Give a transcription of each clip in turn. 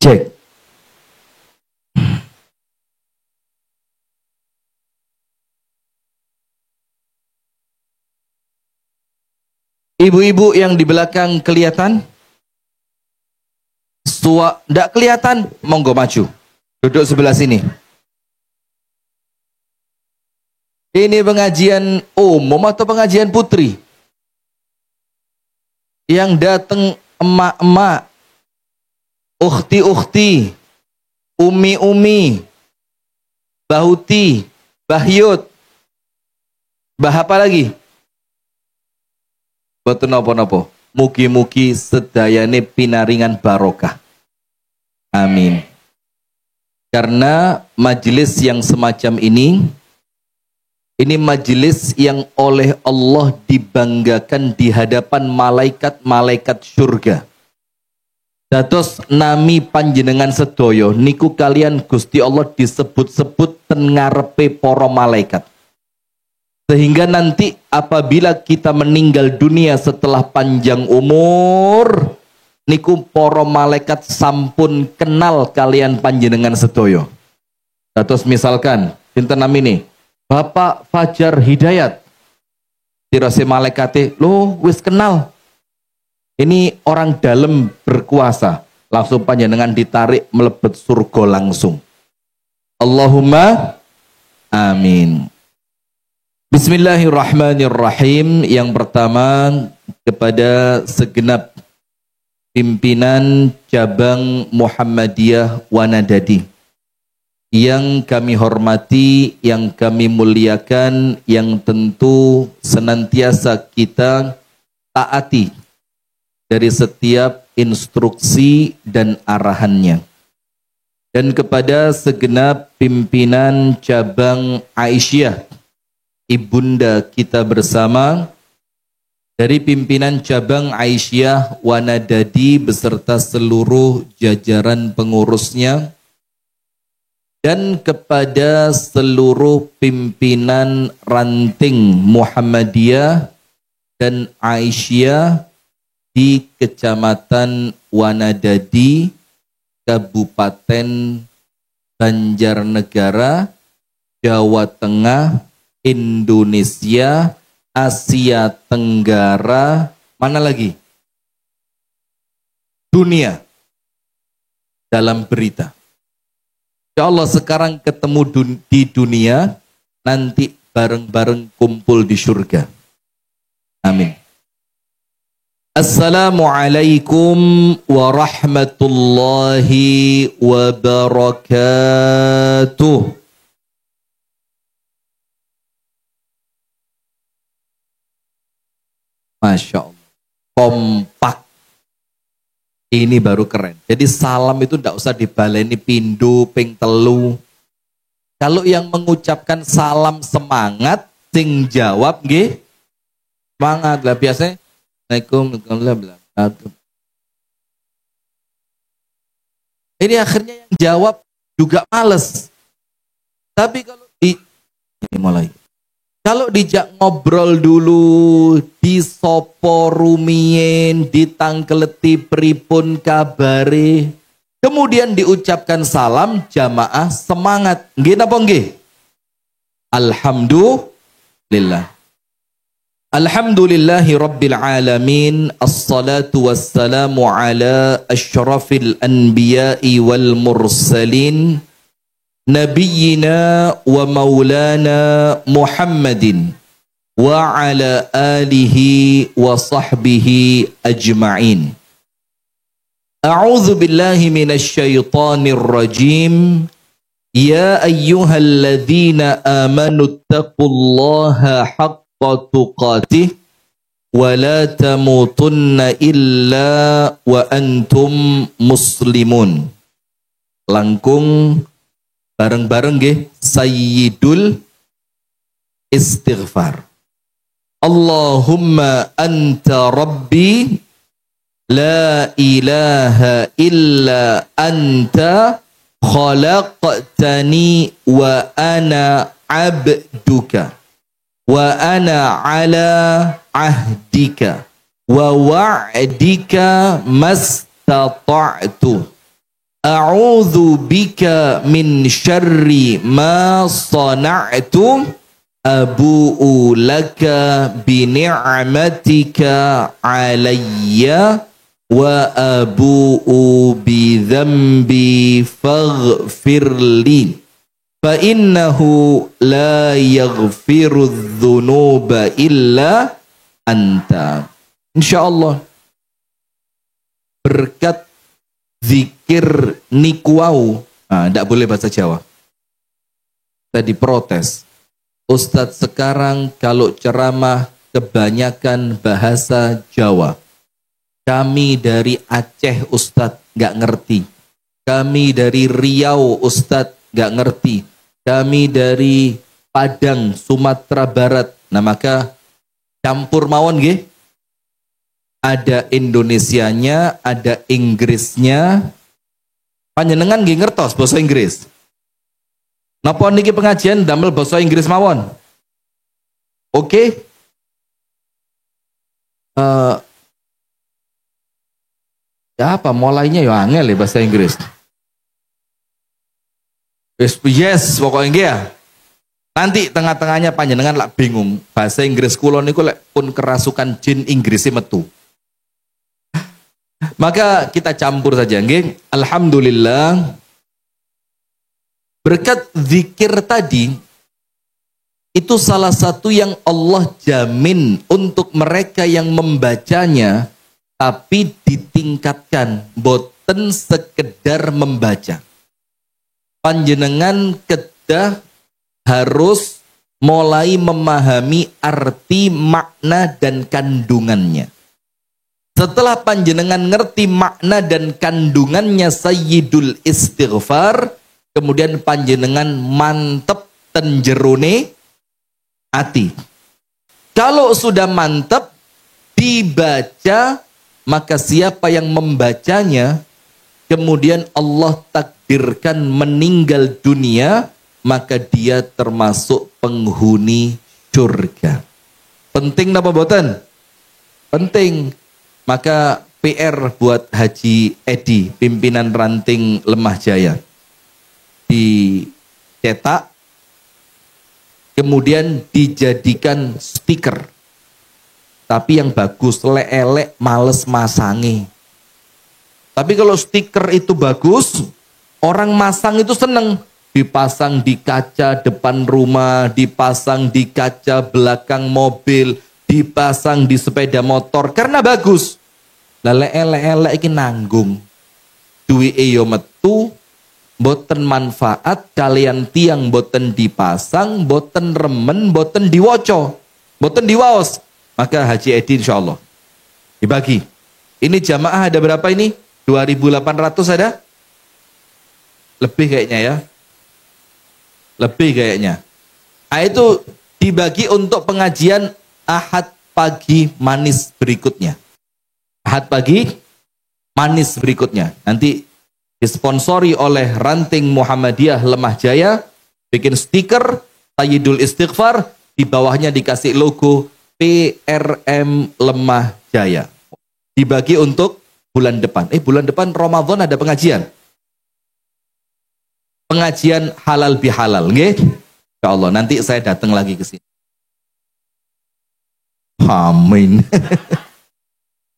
Cek. Ibu-ibu yang di belakang kelihatan? Nggak kelihatan? Monggo maju. Duduk sebelah sini. Ini pengajian umum atau pengajian putri? Yang datang emak-emak, ukhti-ukhti, umi-umi, bahuti, bahyut, bah apa lagi? Boten napa-napa. Mugi-mugi sedayane pinaringan barokah. Amin. Karena majelis yang semacam ini majelis yang oleh Allah dibanggakan di hadapan malaikat-malaikat surga. Dados nami panjenengan sedoyo niku kalian Gusti Allah disebut-sebut ten ngarepe para malaikat. Sehingga nanti apabila kita meninggal dunia setelah panjang umur, niku para malaikat sampun kenal kalian panjenengan sedoyo. Dados misalkan sinten namine Bapak Fajar Hidayat, dirase malaikate, "Loh, wis kenal. Ini orang dalam berkuasa." Langsung panjenengan ditarik melebet surga langsung. Allahumma amin. Bismillahirrahmanirrahim. Yang pertama kepada segenap pimpinan cabang Muhammadiyah Wanadadi yang kami hormati, yang kami muliakan, yang tentu senantiasa kita taati dari setiap instruksi dan arahannya. Dan kepada segenap pimpinan cabang Aisyah, ibunda kita bersama, dari pimpinan cabang Aisyah Wanadadi beserta seluruh jajaran pengurusnya, dan kepada seluruh pimpinan ranting Muhammadiyah dan Aisyah di Kecamatan Wanadadi, Kabupaten Banjarnegara, Jawa Tengah, Indonesia, Asia Tenggara, mana lagi? Dunia. Dalam berita. Insya Allah sekarang ketemu di dunia, nanti bareng-bareng kumpul di surga. Amin. Assalamualaikum warahmatullahi wabarakatuh. Masya Allah, kompak. Ini baru keren. Jadi salam itu tidak usah dibaleni pindo, ping telu. Kalau yang mengucapkan salam semangat, sing jawab nggih semangat lah. Biasanya Assalamualaikum warahmatullahi wabarakatuh. Ini akhirnya yang jawab juga males. Tapi kalau ini mulai. Kalau dijak ngobrol dulu, disopo rumien, ditangkeleti pripun kabare, kemudian diucapkan salam, jamaah semangat. Nggih napa nggih? Alhamdulillah. Alhamdulillahi rabbil alamin. Assalatu wassalamu ala asyrafil anbiya'i wal mursalin. Nabiyyina wa maulana Muhammadin wa ala alihi wa sahbihi ajma'in. A'udzu billahi minasy syaithanir rajim. Ya ayyuhalladzina amanu taqullaha haqqa tuqatih wa la tamutunna illa wa antum muslimun. Langkung bareng-bareng nggih sayyidul istighfar. Allahumma anta rabbi la ilaha illa anta khalaqtani wa ana abduka wa ana ala ahdika wa wa'dika mastata'tu. A'udzu bika min syarri ma sana'tu. Abu'u laka bi ni'matika alayya wa abu'u bi dzambi faghfirli fa innahu la yaghfiru dzunuba illa anta. Insyaallah berkat zikir nikuau, tidak boleh bahasa Jawa. Tadi protes. Ustadz sekarang kalau ceramah kebanyakan bahasa Jawa. Kami dari Aceh Ustadz nggak ngerti. Kami dari Riau Ustadz nggak ngerti. Kami dari Padang Sumatera Barat. Nah maka campur mawon nggih. Ada Indonesianya, ada Inggrisnya. Panjenengan nggih ngertos basa Inggris. Napa niki pengajian damel basa Inggris mawon? Oke. Ya apa mulainya ya angel ya bahasa Inggris. Yes, pokoknya nggih ya. Nanti tengah-tengahnya panjenengan lak bingung. Bahasa Inggris kula niku lek pun kerasukan jin Inggrisé metu. Maka kita campur saja nggih. Alhamdulillah. Berkat zikir tadi, itu salah satu yang Allah jamin untuk mereka yang membacanya, tapi ditingkatkan, boten sekedar membaca. Panjenengan kedah harus mulai memahami arti, makna, dan kandungannya. Setelah panjenengan ngerti makna dan kandungannya Sayyidul Istighfar, kemudian panjenengan mantep tenjerone hati. Kalau sudah mantep dibaca, maka siapa yang membacanya kemudian Allah takdirkan meninggal dunia, maka dia termasuk penghuni surga. Penting napa boten? Penting. Maka PR buat Haji Edi, pimpinan ranting Lemah Jaya. Dicetak, kemudian dijadikan stiker. Tapi yang bagus, elek males masangi. Tapi kalau stiker itu bagus, orang masang itu seneng. Dipasang di kaca depan rumah, dipasang di kaca belakang mobil, dipasang di sepeda motor, karena bagus. Lale elek iki nanggung. Duwike yo metu, boten manfaat, kalian tiang boten dipasang, boten remen, boten diwoco, boten diwaos. Maka Haji Edi insyaallah dibagi. Ini jamaah ada berapa ini? 2.800 ada? Lebih kayaknya ya. Lebih kayaknya. Nah, itu dibagi untuk pengajian Ahad pagi manis berikutnya. Ahad pagi manis berikutnya. Nanti disponsori oleh Ranting Muhammadiyah Lemah Jaya, bikin stiker Sayyidul Istighfar, di bawahnya dikasih logo PRM Lemah Jaya. Dibagi untuk bulan depan. Bulan depan Ramadan ada pengajian. Pengajian halal bihalal, nggih? Insyaallah nanti saya datang lagi ke sini. Amin.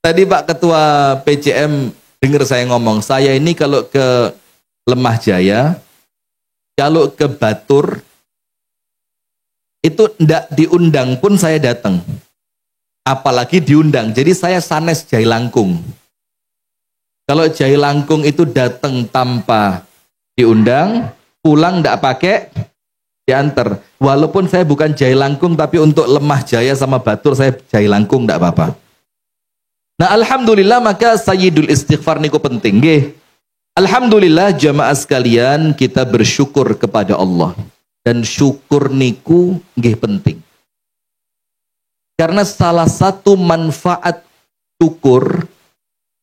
Tadi Pak Ketua PCM dengar saya ngomong, saya ini kalau ke Lemah Jaya, kalau ke Batur, itu ndak diundang pun saya datang. Apalagi diundang. Jadi saya sanes Jai Langkung. Kalau Jai Langkung itu datang tanpa diundang, pulang ndak pakai diantar. Walaupun saya bukan Jai Langkung, tapi untuk Lemah Jaya sama Batur saya Jai Langkung ndak apa-apa. Nah alhamdulillah maka Sayyidul Istighfar niku penting nggih. Alhamdulillah jamaah sekalian, kita bersyukur kepada Allah. Dan syukur niku nggih penting. Karena salah satu manfaat syukur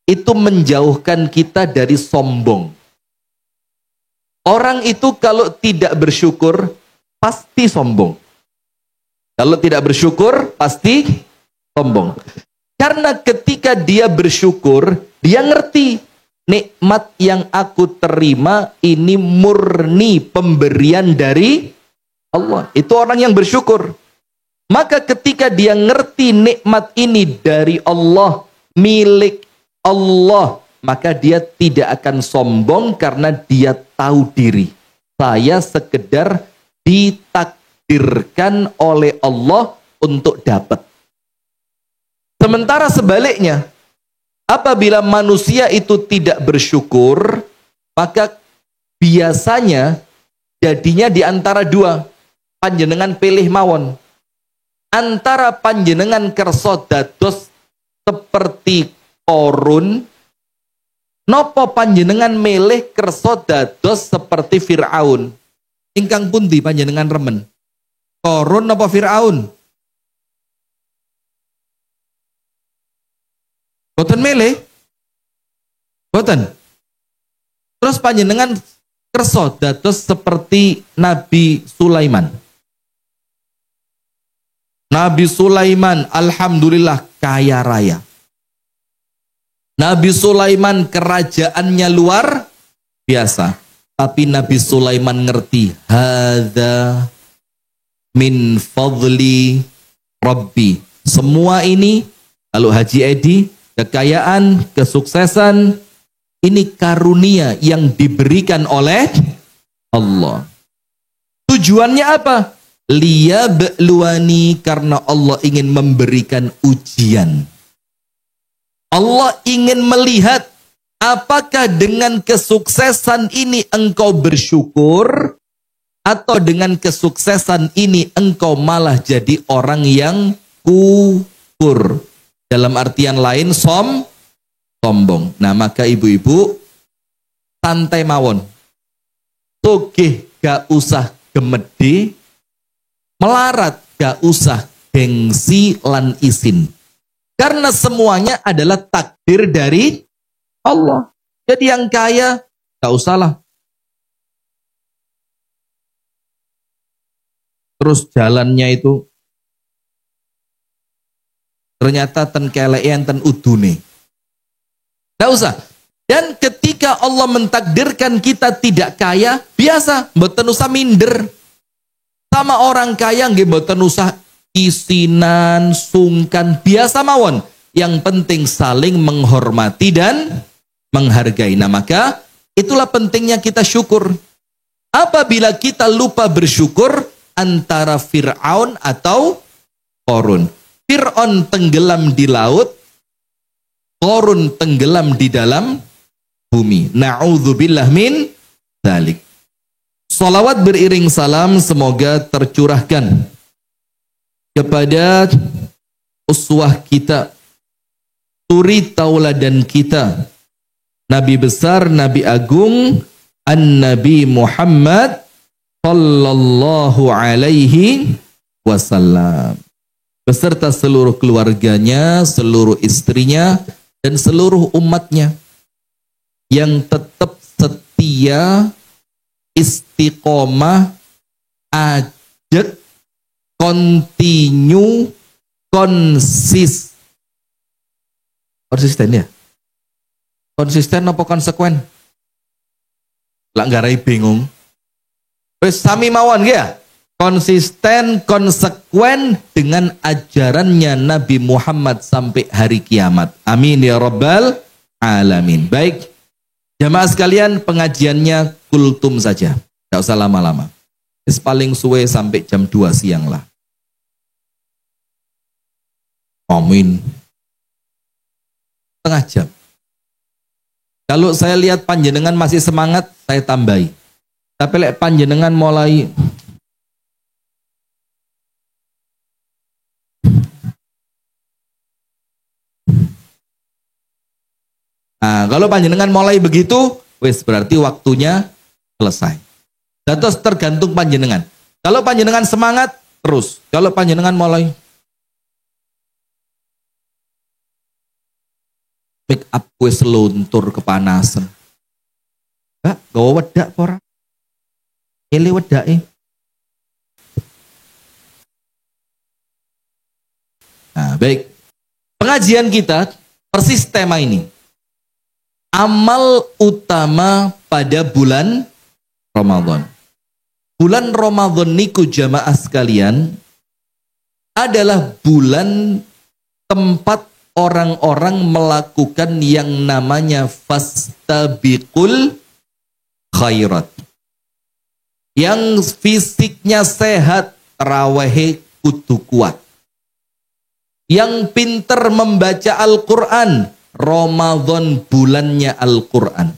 itu menjauhkan kita dari sombong. Orang itu kalau tidak bersyukur pasti sombong. Kalau tidak bersyukur pasti sombong. Karena ketika dia bersyukur, dia ngerti nikmat yang aku terima ini murni pemberian dari Allah. Itu orang yang bersyukur. Maka ketika dia ngerti nikmat ini dari Allah, milik Allah, maka dia tidak akan sombong karena dia tahu diri. Saya sekedar ditakdirkan oleh Allah untuk dapat. Sementara sebaliknya, apabila manusia itu tidak bersyukur, maka biasanya jadinya di antara dua. Panjenengan pilih mawon. Antara panjenengan kersa dados seperti Qarun, nopo panjenengan milih kersa dados seperti Fir'aun. Ingkang pundi panjenengan remen? Qarun napa Fir'aun? Boten milih. Boten. Terus panjenengan kersa dados seperti Nabi Sulaiman. Nabi Sulaiman alhamdulillah kaya raya. Nabi Sulaiman kerajaannya luar biasa. Tapi Nabi Sulaiman ngerti, hadza min fadli Rabbi. Semua ini, kalau Haji Edi, kekayaan, kesuksesan, ini karunia yang diberikan oleh Allah. Tujuannya apa? Liyabluwani, karena Allah ingin memberikan ujian. Allah ingin melihat apakah dengan kesuksesan ini engkau bersyukur atau dengan kesuksesan ini engkau malah jadi orang yang kufur. Dalam artian lain sombong. Nah, maka ibu-ibu santai mawon. Togeh gak usah gemedi, melarat gak usah gengsi lan isin. Karena semuanya adalah takdir dari Allah. Jadi yang kaya gak usahlah. Terus jalannya itu ternyata ten kelean ten udune. Gak usah. Dan ketika Allah mentakdirkan kita tidak kaya, biasa, mboten usah minder. Sama orang kaya nggih mboten usah isinan, sungkan, biasa mawon. Yang penting saling menghormati dan menghargai. Nah, maka itulah pentingnya kita syukur. Apabila kita lupa bersyukur, antara Fir'aun atau Qarun. Fir'aun tenggelam di laut, Qarun tenggelam di dalam bumi. Na'udzubillah min dzalik. Salawat beriring salam semoga tercurahkan kepada uswah kita, suri tauladan kita, Nabi besar, Nabi agung, An-Nabi Muhammad sallallahu alaihi wasallam, beserta seluruh keluarganya, seluruh istrinya, dan seluruh umatnya yang tetap setia, istiqomah, ajak, continue, konsisten ya? Konsisten apa konsekuen? Lah ngarai bingung. Wis sami mawon ya. Konsisten, konsekuen dengan ajarannya Nabi Muhammad sampai hari kiamat. Amin ya rabbal alamin. Baik, jamaah sekalian, pengajiannya kultum saja. Tidak usah lama-lama. Paling suwe sampai jam 2 siang lah. Amin. Setengah jam. Kalau saya lihat panjenengan masih semangat, saya tambahi. Tapi lek panjenengan mulai kalau panjenengan mulai begitu, wis berarti waktunya selesai. Dan terus tergantung panjenengan. Kalau panjenengan semangat, terus. Kalau panjenengan mulai make up wis luntur kepanasan. Enggak, gawa wedak ora? Ele wedake. Nah, baik. Pengajian kita persis tema ini. Amal utama pada bulan Ramadan. Bulan Ramadan niku jamaah sekalian adalah bulan tempat orang-orang melakukan yang namanya fastabiqul khairat. Yang fisiknya sehat, tarawih kudu kuat. Yang pinter membaca Al-Quran, Ramadan bulannya Al-Quran.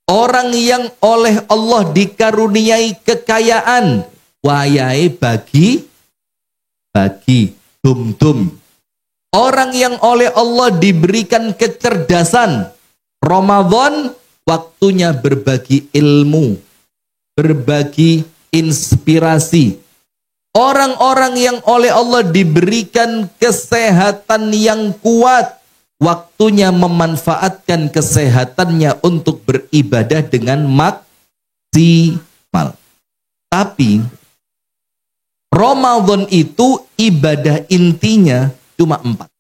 Orang yang oleh Allah dikaruniai kekayaan, wayai bagi dum-dum. Orang yang oleh Allah diberikan kecerdasan, Ramadan waktunya berbagi ilmu, berbagi inspirasi. Orang-orang yang oleh Allah diberikan kesehatan yang kuat, waktunya memanfaatkan kesehatannya untuk beribadah dengan maksimal. Tapi Ramadan itu ibadah intinya cuma 4.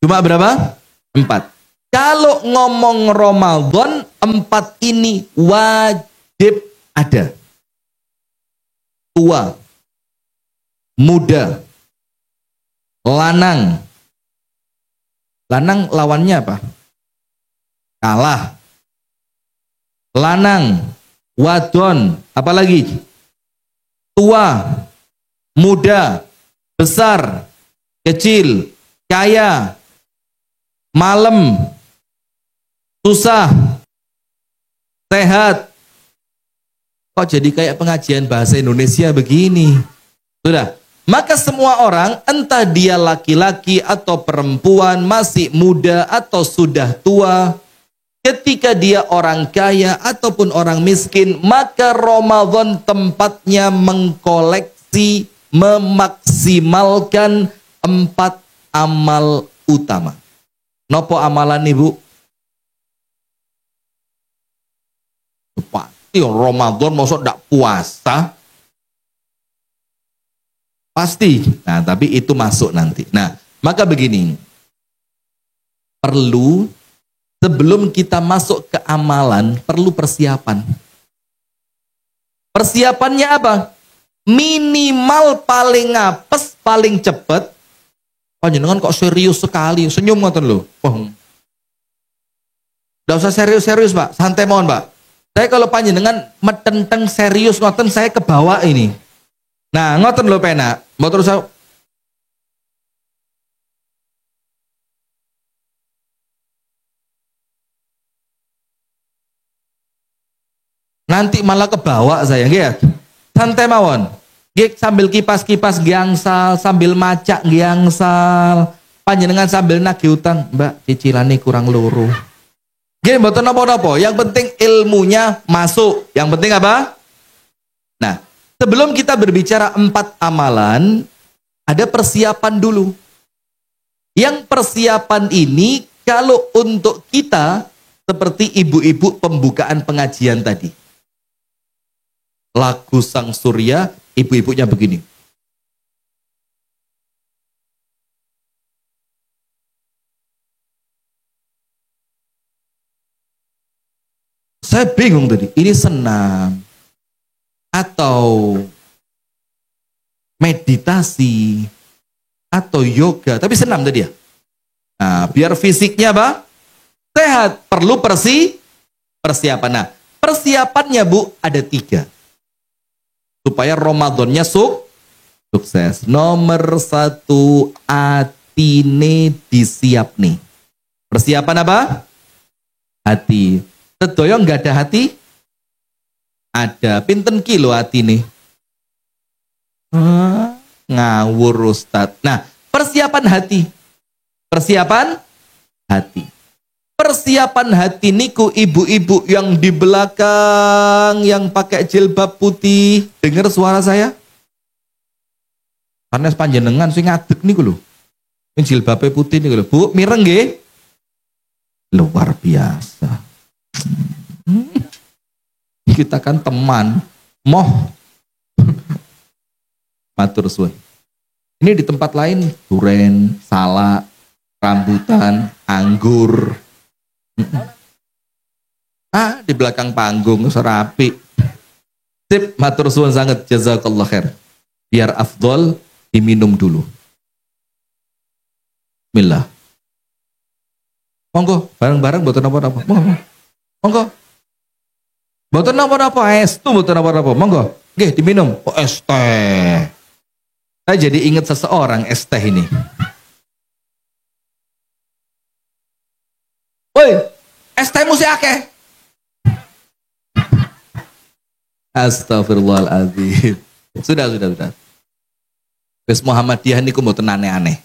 Cuma berapa? 4. Kalau ngomong Ramadan, 4 ini wajib ada. Tua, muda, lanang. Lanang lawannya apa? Kalah. Lanang, wadon, apalagi? Tua, muda, besar, kecil, kaya, malam, susah, sehat. Kok jadi kayak pengajian bahasa Indonesia begini? Sudah. Maka semua orang, entah dia laki-laki atau perempuan, masih muda atau sudah tua, ketika dia orang kaya ataupun orang miskin, maka Ramadan tempatnya mengkoleksi, memaksimalkan 4 amal utama. Nopo amalan ibu? Pasti Ramadan maksud tidak puasa. Pasti. Nah, tapi itu masuk nanti. Nah, maka begini. Perlu, sebelum kita masuk ke amalan, perlu persiapan. Persiapannya apa? Minimal paling ngapes, paling cepat. Oh, jenengan kok serius sekali. Senyum ngoten lho. Oh. Nggak usah serius-serius, Pak. Santai mohon, Pak. Saya kalau panjenengan metenteng serius ngoten, saya kebawa ini. Nah, ngoten lho pena. Mau terus aku. Nanti malah kebawa saya, nggih. Santai mawon. Nggih sambil kipas-kipas gangsal, sambil macak gangsal. Panjenengan sambil nagih utang, Mbak, cicilane kurang loro. Nggih mboten napa-napa, yang penting ilmunya masuk. Yang penting apa? Nah, sebelum kita berbicara 4 amalan, ada persiapan dulu. Yang persiapan ini kalau untuk kita seperti ibu-ibu pembukaan pengajian tadi. Lagu Sang Surya, ibu-ibunya begini. Saya bingung tadi, ini senam atau meditasi atau yoga, tapi senam tadi ya. Nah, biar fisiknya apa? Sehat, perlu persiapan. Nah, persiapannya Bu ada 3. Supaya Ramadannya sukses. Nomor 1, atine disiap nih. Persiapan apa? Hati. Sedoyo nggak ada hati? Ada. Pinten kilo hati nih? Ngawur Ustadz. Nah, persiapan hati. Persiapan hati. Persiapan hati niku ibu-ibu yang di belakang yang pakai jilbab putih. Dengar suara saya? Karena panjenengan sing ngadeg niku lho. Ini jilbabnya putih niku lho. Bu, mireng nggih? Luar biasa. Kita kan teman, moh matur suwun. Ini di tempat lain, duren, salak, rambutan, anggur. Di belakang panggung, serapi. Sip, matur suwun sangat, jazakallah khair. Biar afdol, diminum dulu. Bismillah. Monggo, bareng-bareng boten napa-napa. Monggo. Boten napa-napa, es tuh boten napa-napa. Monggo. Nggih, diminum. Oh, es teh. Saya jadi ingat seseorang es teh ini. Woi, es teh mesti akeh. Astagfirullahaladzim. Sudah. Wis Muhammadiyah niku mboten aneh-aneh.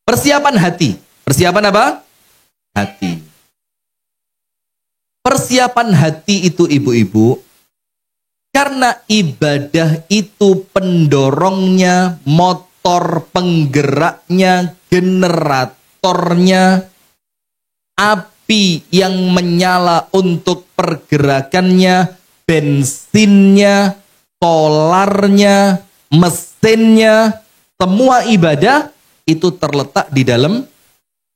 Persiapan hati. Persiapan apa? Hati. Persiapan hati itu ibu-ibu, karena ibadah itu pendorongnya, motor penggeraknya, generatornya, api yang menyala untuk pergerakannya, bensinnya, solarnya, mesinnya, semua ibadah itu terletak di dalam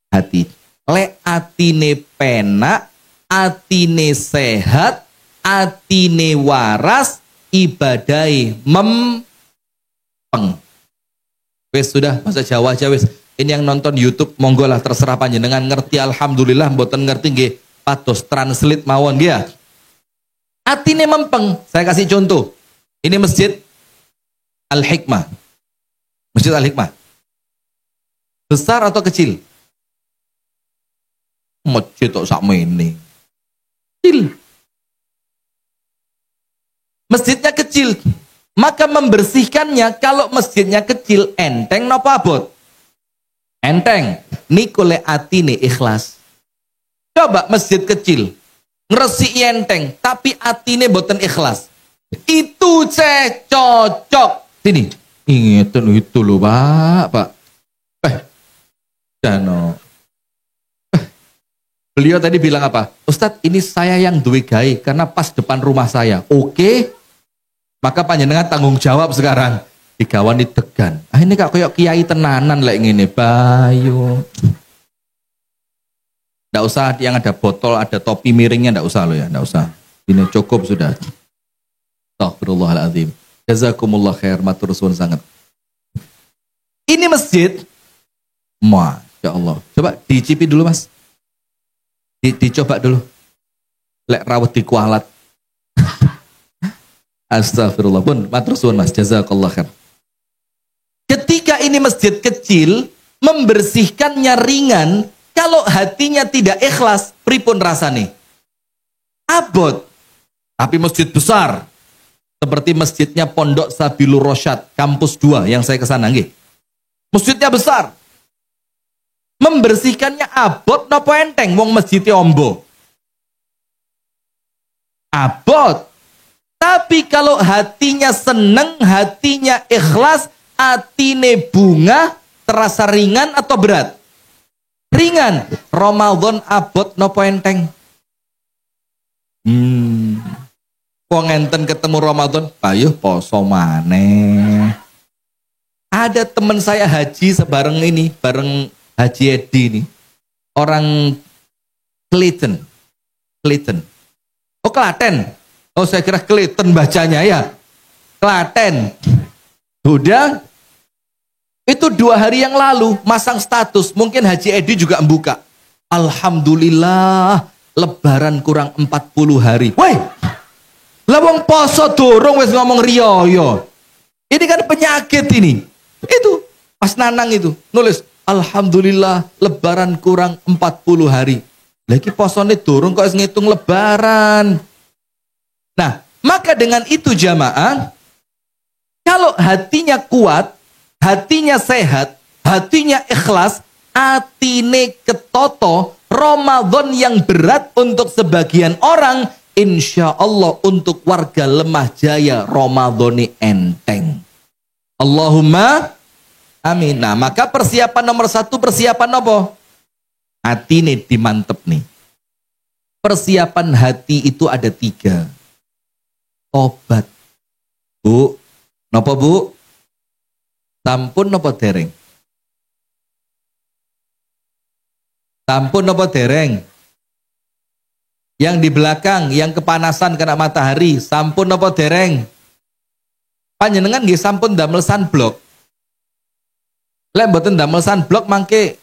hati. Le atine penak, atine sehat, atine waras, ibadai mempeng. Wes sudah, bahasa Jawa aja wes. Ini yang nonton YouTube monggo lah, terserah panjenengan ngerti alhamdulillah, mboten ngerti nggih pados translate mawon nggih ya. Atine mempeng. Saya kasih contoh. Ini Masjid Al-Hikmah. Masjid Al-Hikmah. Besar atau kecil? Masjid kok sakmene. Kecil. Masjidnya kecil. Maka membersihkannya, kalau masjidnya kecil, enteng napa abot? Enteng. Niku le atine ikhlas. Coba masjid kecil, ngresiki enteng, tapi atine boten ikhlas. Itu cocok. Sini. Ingetin itu loh Pak. Dano. Beliau tadi bilang apa? Ustadz, ini saya yang duwe gawe karena pas depan rumah saya. Oke. Maka panjenengan tanggung jawab sekarang. Digawani degan. Ini kak koyok kiai tenanan lek ngene, Bayu. Nggak usah yang ada botol, ada topi miringnya, nggak usah loh ya, nggak usah. Ini cukup sudah. Astagfirullahaladzim. Jazakumullah khair, matur suwun sangat. Ini masjid, Masya Allah. Coba dicipi dulu mas. Dicoba dulu. Lek rawat di kualat. Astagfirullah pun, matur suwun mas, jazakallah khair. Ketika ini masjid kecil, membersihkannya ringan, kalau hatinya tidak ikhlas, pripun rasane? Abot. Tapi masjid besar, seperti masjidnya Pondok Sabilur Rosyad, kampus 2 yang saya kesana nggih. Masjidnya besar. Membersihkannya abot napa enteng wong masjidnya ombo. Abot. Tapi kalau hatinya seneng, hatinya ikhlas, atine bunga, terasa ringan atau berat? Ringan. Ramadan abot napa enteng? Wong enten ketemu Ramadan, ayo poso maneh. Ada teman saya haji sebareng ini, bareng Haji Edi ini. Orang Klaten. Oh Klaten. Oh saya kira Klaten bacanya ya. Klaten. Udah. Itu 2 hari yang lalu masang status. Mungkin Haji Edi juga membuka. Alhamdulillah Lebaran kurang 40 hari. Woi. Lah wong poso dorong wis ngomong riyo. Ini kan penyakit ini. Itu Mas Nanang itu nulis Alhamdulillah Lebaran kurang 40 hari. Lagi posone dorong kok ngitung Lebaran. Nah, maka dengan itu jamaah, kalau hatinya kuat, hatinya sehat, hatinya ikhlas, atine ketoto, Ramadan yang berat untuk sebagian orang, insya Allah untuk warga Lemah Jaya Ramadhani enteng. Allahumma amin. Nah, maka persiapan nomor 1 persiapan apa? Hati nih dimantep nih. Persiapan hati itu ada 3. Tobat. Bu, napa bu? Sampun napa dereng? Sampun napa dereng? Yang di belakang, yang kepanasan kena matahari, sampun napa dereng? Panjenengan nggih sampun damel sunblock. Lek mboten damel sunblock mangke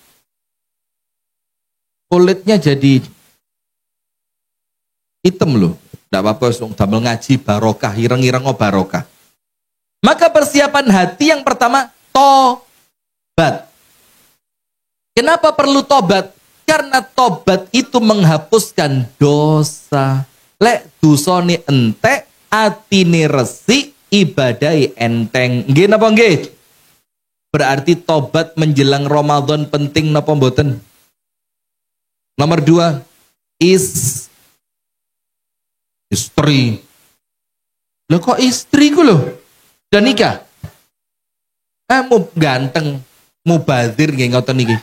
kulitnya jadi hitam loh. Tidak apa-apa, damel ngaji barokah, ireng-ireng barokah. Maka persiapan hati yang pertama, tobat. Kenapa perlu tobat? Karena tobat itu menghapuskan dosa. Lek dosane entek, atine resik, ibadai enteng. Nggih napa nggih? Berarti tobat menjelang Ramadan penting napa mboten? Nomor 2, istri. Loh kok istri ku loh? Udah nikah? Mau ganteng, mubazir nggih ngoten niki.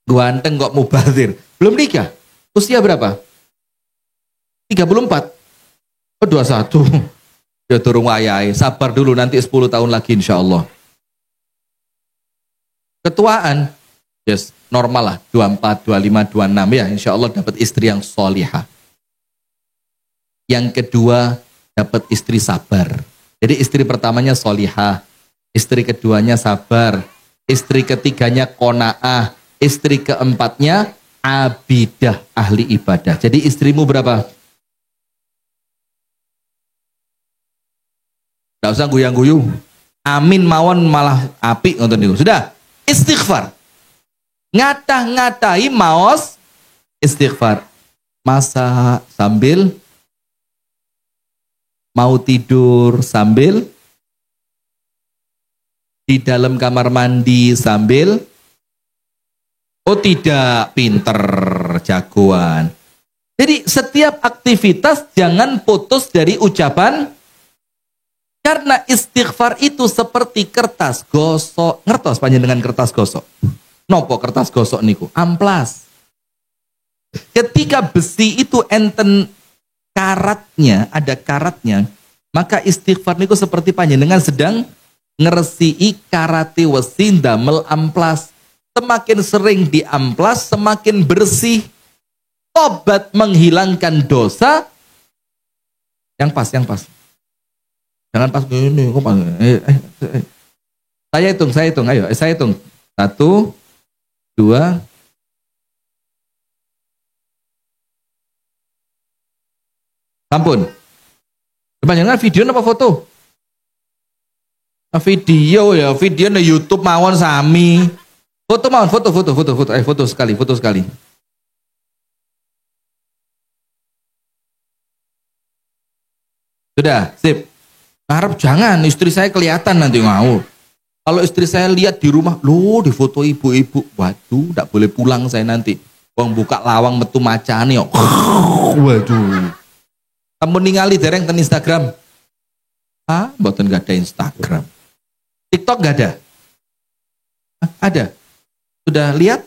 Ganteng kok mubazir. Belum nikah? Usia berapa? 34. Oh 21. Ya turun wayahe. Sabar dulu nanti 10 tahun lagi insyaallah. Ketuaan, yes, normal lah, 24, 25, 26 ya, insya Allah dapat istri yang solihah. Yang kedua, dapat istri sabar. Jadi istri pertamanya solihah, istri keduanya sabar, istri ketiganya qanaah, istri keempatnya abidah, ahli ibadah. Jadi istrimu berapa? Gak usah guyang-guyu. Amin mawon malah apik ngoten niku. Sudah. Istighfar. Ngatah-ngatahi maos istighfar. Masak sambil, mau tidur sambil, di dalam kamar mandi sambil. Oh tidak, pinter, jagoan. Jadi setiap aktivitas jangan putus dari ucapan. Karena istighfar itu seperti kertas gosok. Ngertos panjenengan kertas gosok? Nopo kertas gosok niku? Amplas. Ketika besi itu enten karatnya, ada karatnya, maka istighfar niku seperti panjenengan sedang ngeresiki karate wesi damel amplas. Semakin sering diamplas, semakin bersih. Tobat menghilangkan dosa. Yang pas. Jangan pas gini, kok pas. Saya hitung, ayo, saya hitung. 1, 2. Sampun. Jangan video apa foto? Video ya, video di YouTube mawon sami. Foto mawon, foto. Foto sekali. Sudah, sip. Harap jangan istri saya kelihatan nanti mau. Kalau istri saya lihat di rumah, loh di foto ibu-ibu, waduh, tidak boleh pulang saya nanti. Wong buka lawang metu macane kok. Waduh. Kamu ningali dereng ten Instagram? Mboten gak ada Instagram. TikTok gak ada? Ada. Sudah lihat?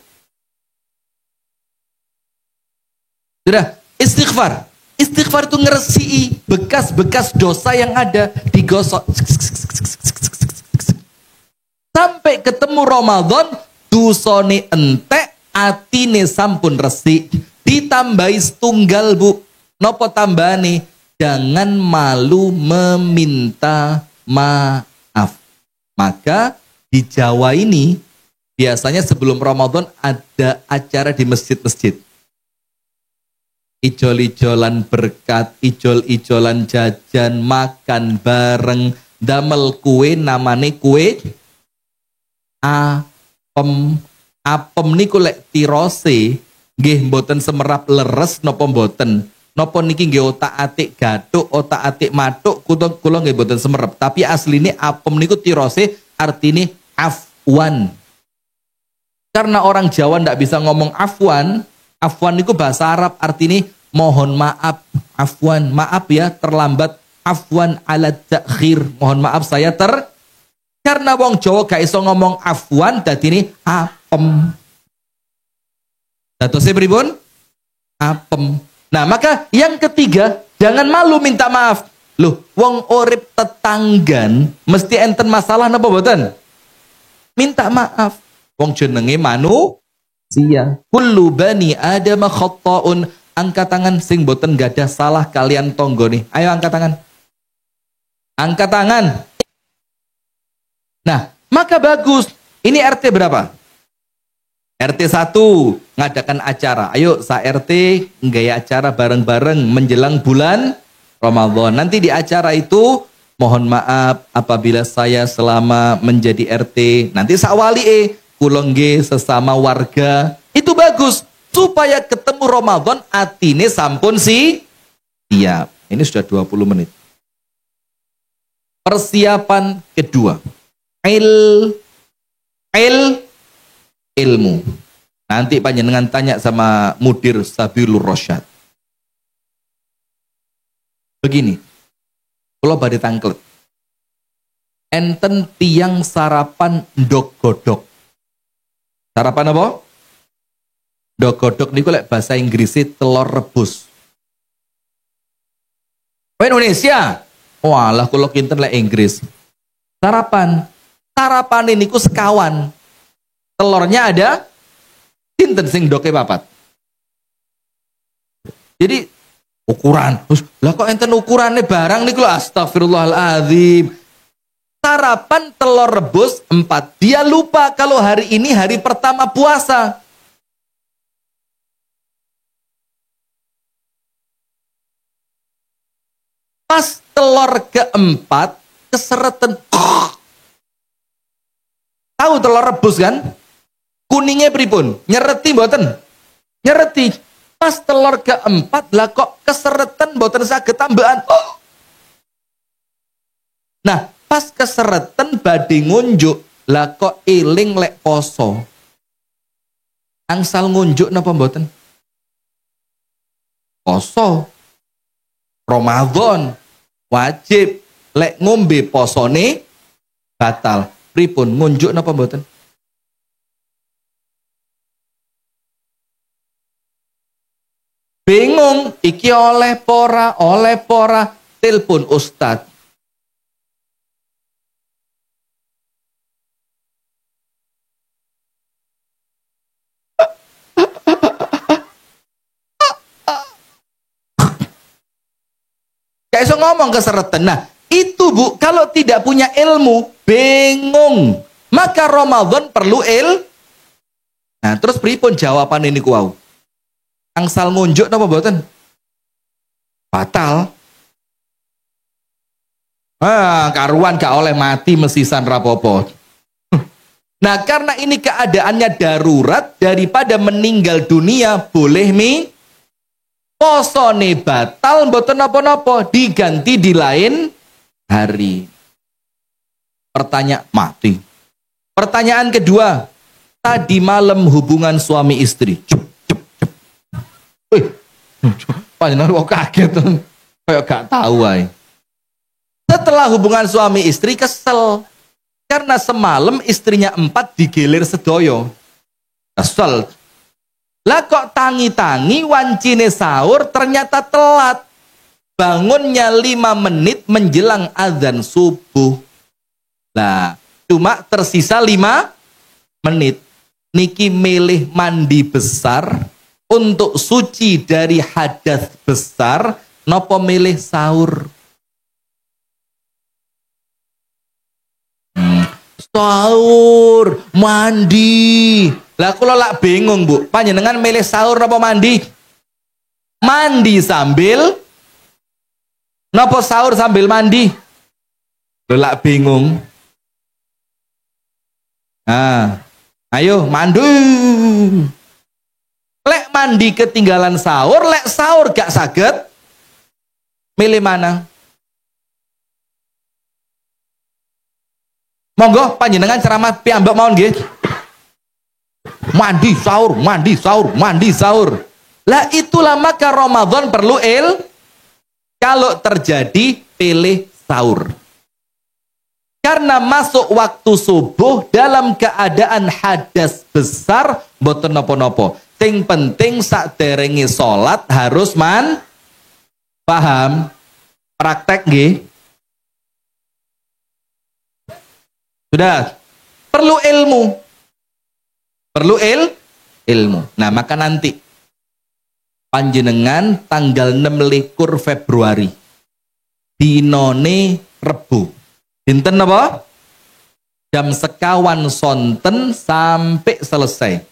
Sudah, istighfar. Istighfar itu ngeresiki bekas-bekas dosa yang ada, digosok. Sampai ketemu Ramadan, dosane entek, atine sampun resik. Ditambahi setunggal bu. Nopo tambahane? Jangan malu meminta maaf. Maka di Jawa ini biasanya sebelum Ramadan ada acara di masjid-masjid. Ijol-ijolan berkat, ijol-ijolan jajan, makan bareng, damel kue namane kue apem. Apem niku lek tirose nggih mboten semerap leres napa mboten. Napa niki nggih otak-atik gathuk, otak-atik mathuk, kula nggih mboten semerap. Tapi asline apem niku tirose artine afwan. Karena orang Jawa ndak bisa ngomong afwan. Afwan itu bahasa Arab artinya mohon maaf. Afwan, maaf ya terlambat. Afwan ala takhir. Mohon maaf saya karena wong Jawa gak iso ngomong afwan dadi ini apem. Datose pripun? Apem. Nah, maka yang ketiga, jangan malu minta maaf. Loh, wong urip tetanggan mesti enten masalah napa mboten? Minta maaf. Wong jenenge manusia. Kullu bani Adam khata'un. Angkat tangan sing boten gadah salah kalian tonggone. Ayo angkat tangan. Angkat tangan. Nah, maka bagus. Ini RT berapa? RT 1 ngadakan acara. Ayo sa RT nggaya acara bareng-bareng menjelang bulan Ramadan. Nanti di acara itu mohon maaf apabila saya selama menjadi RT. Nanti sak wali kula nggih sesama warga. Itu bagus supaya ketemu Ramadan atine sampun siap. Ini sudah 20 menit. Persiapan kedua. Ilmu. Nanti panjenengan tanya sama Mudir Sabilur Rasyad. Begini. Kula badhe tangklet. Enten tiang sarapan ndok godok. Sarapan apa? Ndok godok niku lek bahasa Inggris telur rebus. Indonesia. Walah kula kinten lek Inggris. Sarapan ini ku sekawan. Telurnya ada kinten sing doke papat. Jadi ukuran. Lah kok enten ukurannya barang niku lho astagfirullahaladzim. Sarapan telur rebus 4. Dia lupa kalau hari ini hari pertama puasa. Pas telur keempat keseretan. Tahu telur rebus kan? Kuningnya pripun? Nyereti mboten? Nyereti. Pas telur keempat lah kok keseretan mboten saged tambahan. Nah, pas keseretan badhe ngunjuk lah kok eling lek poso. Angsal ngunjuk napa mboten? Poso. Ramadan wajib lek ngombe posone batal. Pripun ngunjuk napa mboten? Bingung iki oleh pora telepon ustad. Kayak so ngomong keseretan. Nah, itu Bu, kalau tidak punya ilmu, bingung. Maka Ramadan perlu Nah, terus pripun jawaban ini kuau? Angsal ngunjuk napa mboten? Batal. Karuan gak oleh mati mesisan rapopo. Nah, karena ini keadaannya darurat, daripada meninggal dunia boleh posone batal mboten napa-napa, diganti di lain hari. Mati. Pertanyaan kedua, tadi malam hubungan suami istri. Panjenengan kok kaget kayak gak tahu ae. Setelah hubungan suami istri kesel karena semalam istrinya 4 digilir sedoyo. Kesel. Lah kok tangi-tangi wancine sahur ternyata telat. Bangunnya 5 menit menjelang azan subuh. Lah, cuma tersisa 5 menit. Niki milih mandi besar untuk suci dari hadas besar, nopo milih sahur? Sahur, mandi. Lah kula lak bingung Bu, panjenengan milih sahur nopo mandi? Mandi sambil nopo sahur sambil mandi? Lak bingung. Ayo mandi. Lek mandi ketinggalan sahur, lek sahur gak saged, milih mana? Monggo panjenengan ceramah piyambak mawon nggih. Mandi sahur, mandi sahur, mandi sahur. Lah itulah maka Ramadan perlu kalau terjadi pilih sahur. Karena masuk waktu subuh dalam keadaan hadas besar, mboten napa-napa. Sing penting sakderenge salat harus paham. Praktek nggih. Sudah. Perlu ilmu. Perlu ilmu. Nah, maka nanti panjenengan tanggal 26 Februari dinone Rebo. Dinten apa? Jam sekawan sonten sampai selesai.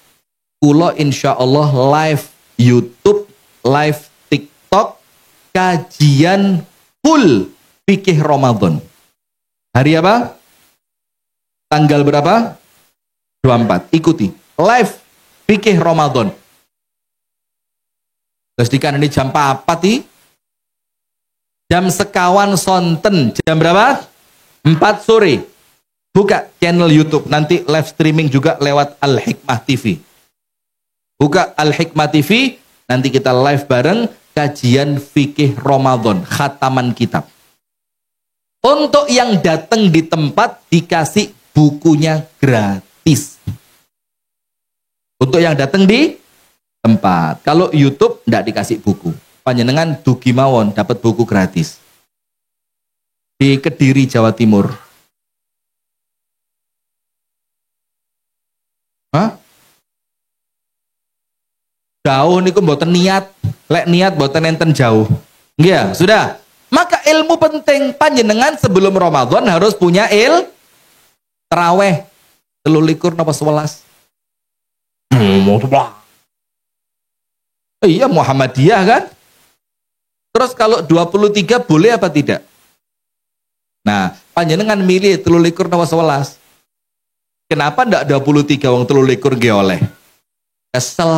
Kula insya Allah live YouTube, live TikTok, kajian full fikih Ramadan. Hari apa? Tanggal berapa? 24. Ikuti. Live fikih Ramadan. Terus dikana ini jam 4 ti? Jam sekawan sonten. Jam berapa? 4 sore. Buka channel YouTube. Nanti live streaming juga lewat Al-Hikmah TV. Buka Al-Hikmah TV. Nanti kita live bareng kajian fikih Ramadan. Khataman kitab. Untuk yang datang di tempat dikasih bukunya gratis. Untuk yang datang di tempat. Kalau YouTube tidak dikasih buku. Panjenengan dugi mawon dapat buku gratis. Di Kediri, Jawa Timur. Hah? Jauh niku mboten niat. Lek niat mboten enten jauh. Nggih, sudah. Maka ilmu penting. Panjenengan sebelum Ramadan harus punya taraweh 23 napa 11. Iya, Muhammadiyah kan? Terus kalau 23 boleh apa tidak? Nah, panjenengan milih 23 napa 11. Kenapa ndak 23 wong 23 nggih oleh? Kesel,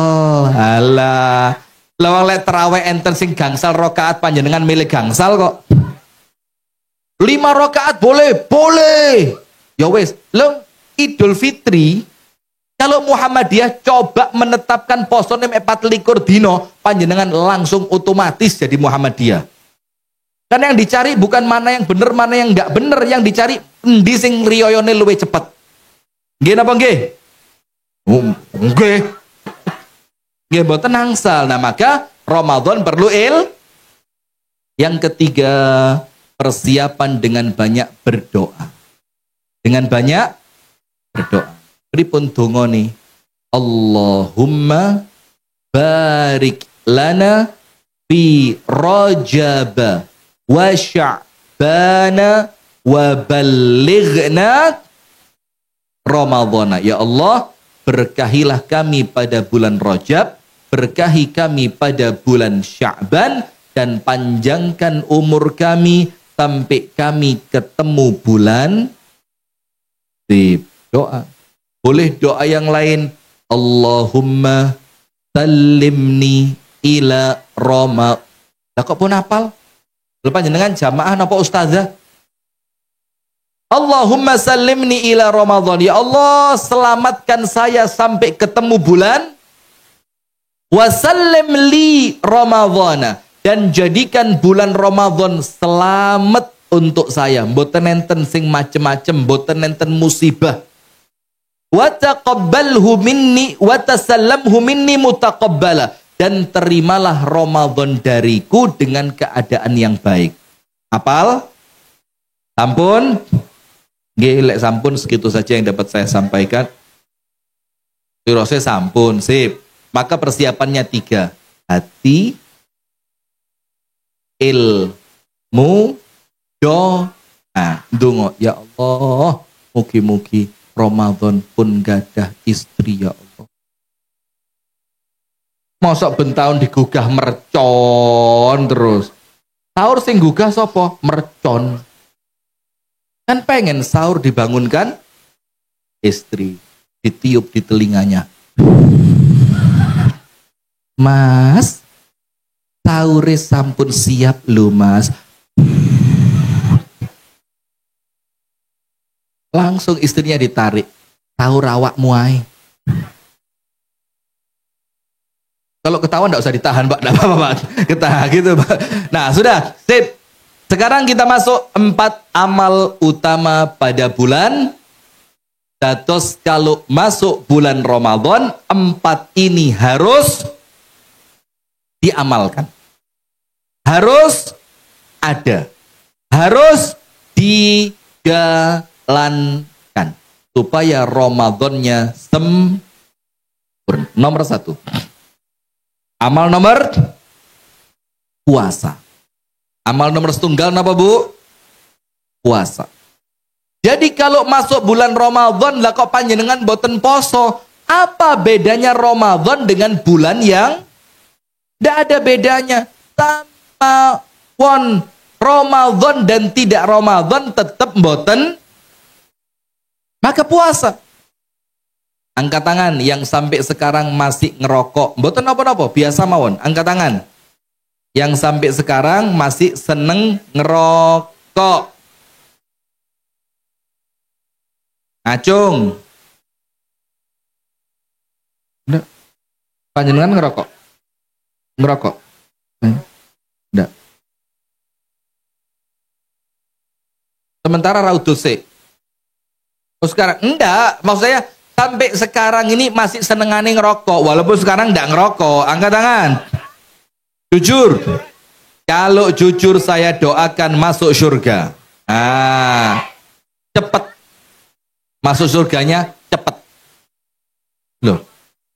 halah. Lawang lek tarawih enten sing gangsal rakaat panjenengan milih gangsal kok. 5 rakaat boleh, boleh. Ya wis, lho Idul Fitri kalau Muhammadiyah coba menetapkan poso 24 dino, panjenengan langsung otomatis jadi Muhammadiyah. Karena yang dicari bukan mana yang bener, mana yang enggak bener, yang dicari endi sing riyoyone luwih cepet. Nggih napa nggih? Nggih. Nggih mboten angsal. Nah, maka Ramadan perlu Yang ketiga, persiapan dengan banyak berdoa. Dengan banyak berdoa. Pripun donga nih? Allahumma barik lana fi Rajab wa Sya'bana wa ballighna Ramadhana. Ya Allah, berkahilah kami pada bulan Rajab, berkahi kami pada bulan Sya'ban, dan panjangkan umur kami sampai kami ketemu bulan di doa. Boleh doa yang lain. Allahumma salimni ila Roma. Lah kok pun hafal? Lupa jenengan jamaah napa ustazah? Allahumma salimni ila Ramadan. Ya Allah, selamatkan saya sampai ketemu bulan. Wa sallim li Ramadhana, dan jadikan bulan Ramadan selamat untuk saya. Mboten enten sing macem-macem, mboten enten musibah. Wa taqabbalhu minni wa tasallamhu minni mutaqabbala, dan terimalah Ramadan dariku dengan keadaan yang baik. Apal? Sampun? Nggih, lek sampun segitu saja yang dapat saya sampaikan. Dirose sampun, sip. Maka persiapannya 3. Hati, ilmu, doa. Ndonga, ya Allah, mugi-mugi Ramadan pun gadah istri, ya Allah. Mosok bentahun digugah mercon terus. Sahur sing gugah sapa? Mercon. Kan pengen sahur dibangunkan istri, ditiup di telinganya. Mas, sahur sampun siap lho Mas. Langsung istrinya ditarik. Sahur awakmu ae. Kalau ketahuan enggak usah ditahan, Pak. Enggak apa-apa, Pak. Ketahan gitu, Pak. Nah, sudah. Sip. Sekarang kita masuk 4 amal utama pada bulan. Dados kalau masuk bulan Ramadan, 4 ini harus diamalkan. Harus ada. Harus dijalankan supaya Ramadannya sempurna. Nomor 1. Amal nomor puasa. Amal nomor setunggal apa Bu? Puasa. Jadi kalau masuk bulan Ramadan lah kok panjenengan boten poso, apa bedanya Ramadan dengan bulan yang tidak ada bedanya? Sama won Ramadan dan tidak Ramadan tetap boten, maka puasa. Angkat tangan yang sampai sekarang masih ngerokok, boten apa-apa, biasa mawon, angkat tangan. Yang sampai sekarang masih seneng ngerokok. Acung. Enggak. Panjenengan ngerokok? Ngerokok? Enggak. Sementara raudul se. Oh sekarang enggak, maksud saya sampai sekarang ini masih senengane ngerokok walaupun sekarang enggak ngerokok. Angkat tangan. Jujur. Kalau jujur saya doakan masuk surga. Cepet. Masuk surganya cepet. Loh,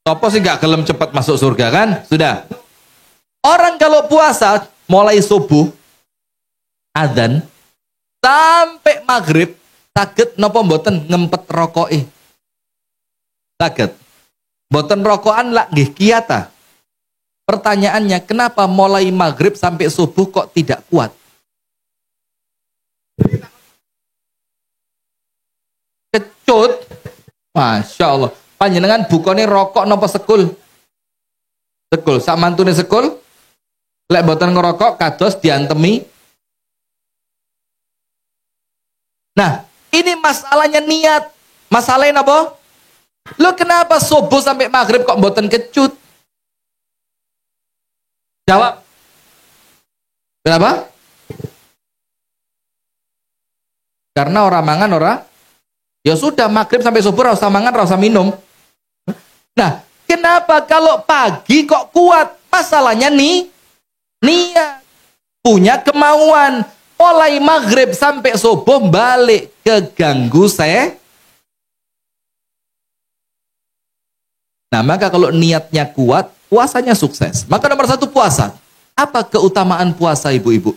sopo sih gak gelem cepet masuk surga kan? Sudah. Orang kalau puasa mulai subuh adzan sampai maghrib saged napa mboten ngempet rokoke? Saged. Mboten rokokan lak nggih kiyata. Pertanyaannya, kenapa mulai maghrib sampai subuh kok tidak kuat? Kecut, Masya Allah. Panjenengan bukane rokok nopo sekul? Sekul, sak mantune sekul. Lek boten ngerokok kados diantemi. Nah, ini masalahnya niat. Masalahnya apa? Lo kenapa subuh sampai maghrib kok boten kecut? Jawab. Kenapa? Karena orang mangan ora. Ya sudah maghrib sampai subuh rasa mangan rasa minum. Nah, kenapa kalau pagi kok kuat? Masalahnya nih niat, punya kemauan. Mulai maghrib sampai subuh balik keganggu saya. Nah, maka kalau niatnya kuat, puasanya sukses. Maka nomor 1 puasa. Apa keutamaan puasa ibu-ibu?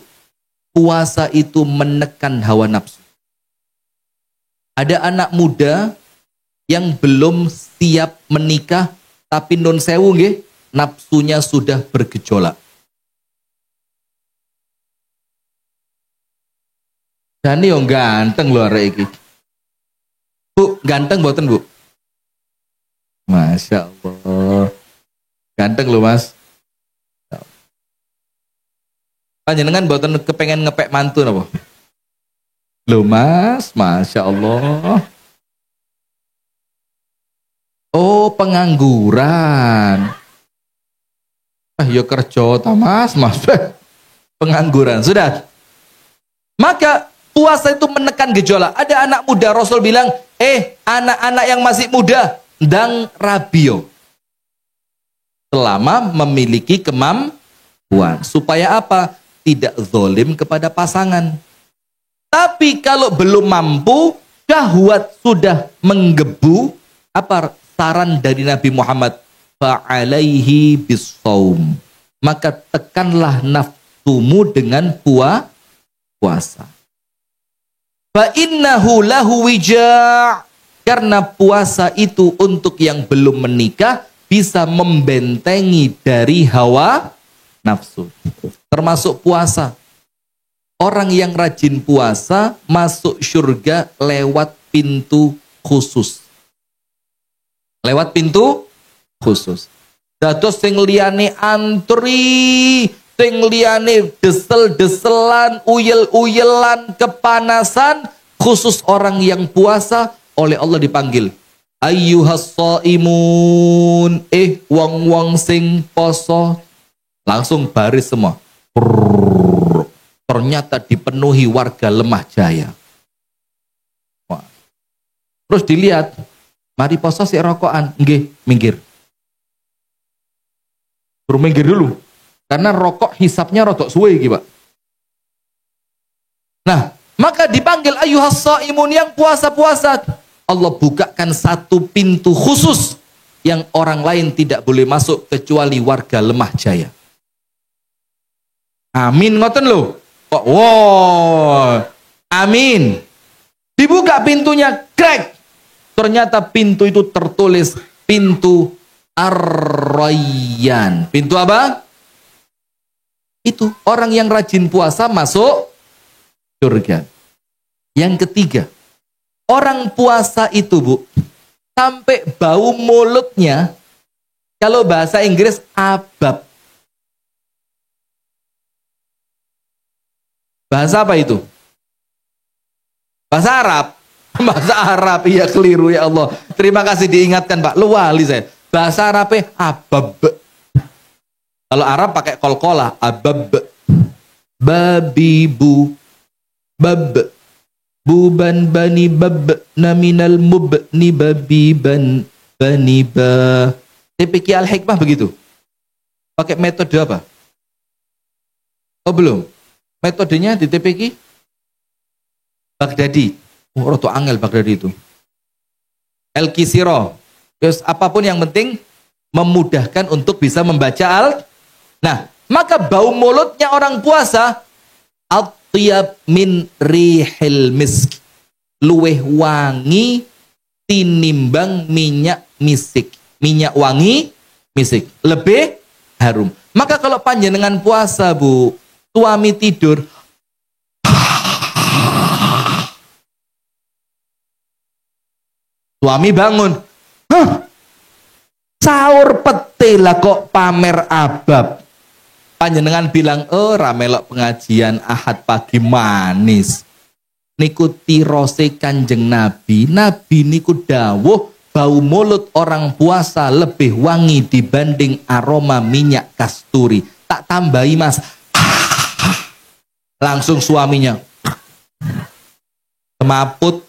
Puasa itu menekan hawa nafsu. Ada anak muda yang belum siap menikah, tapi non sewu nggih, nafsunya sudah bergejolak. Dan yo ganteng lho arek iki. Bu, ganteng mboten, Bu? Masya Allah. Ganteng lho, Mas. Panjenengan mboten kepengen ngepek mantu napa? Loh Mas, Masya Allah. Oh pengangguran. Ya kerja ta Mas, pengangguran. Sudah. Maka puasa itu menekan gejolak. Ada anak muda, Rasul bilang, anak-anak yang masih muda, ndang rabio. Selama memiliki kemampuan. Supaya apa? Tidak zalim kepada pasangan. Tapi kalau belum mampu, syahwat sudah menggebu, apa saran dari Nabi Muhammad? Fa'alaihi bisawm. Maka tekanlah nafsumu dengan puasa. Fa'innahu lahu wija'. Karena puasa itu untuk yang belum menikah bisa membentengi dari hawa nafsu. Termasuk puasa. Orang yang rajin puasa masuk surga lewat pintu khusus. Lewat pintu khusus. Dados sing liyane antri, sing liyane desel-deselan, uyel-uyelan, kepanasan, khusus orang yang puasa oleh Allah dipanggil. Ayyuhas shaimun, wong-wong sing poso, langsung baris semua. Ternyata dipenuhi warga Lemah Jaya. Wah. Terus dilihat, mari poso si rokokan, nggih, minggir. Suruh minggir dulu, karena rokok hisapnya rodok suwe iki, Pak. Nah, maka dipanggil ayyuhas shaimun, yang puasa-puasa. Allah bukakan satu pintu khusus yang orang lain tidak boleh masuk kecuali warga Lemah Jaya. Amin ngoten lho. Wow. Amin. Dibuka pintunya, krek. Ternyata pintu itu tertulis pintu Ar-Rayyan. Pintu apa? Itu orang yang rajin puasa masuk surga. Yang ketiga, orang puasa itu, Bu, sampai bau mulutnya, kalau bahasa Inggris abab. Bahasa apa itu? Bahasa Arab. Bahasa Arab, iya keliru ya Allah. Terima kasih diingatkan Pak, lu wali saya. Bahasa Arabnya abab. Kalau Arab pakai kolkolah, abab. Babibu. Bab. Buban bani bab naminal mubni babiban bani ba. TPQ Al-Hikmah begitu. Pakai metode apa? Oh belum. Metodenya di TPQ Baghdadi. Oh, roto angel Baghdadi itu. El-Kisiro. Terus apapun yang penting memudahkan untuk bisa membaca Nah, maka bau mulutnya orang puasa atyab min rihil misk, luweh wangi tinimbang minyak misik. Minyak wangi misik, lebih harum. Maka kalau panjenengan puasa, Bu, suami tidur, suami bangun, sahur pete lah kok pamer abab. Panjenengan bilang, oh ramelok pengajian Ahad pagi manis. Niku tirose Kanjeng Nabi. Nabi niku dawuh bau mulut orang puasa lebih wangi dibanding aroma minyak kasturi. Tak tambahi Mas. Langsung suaminya semaput.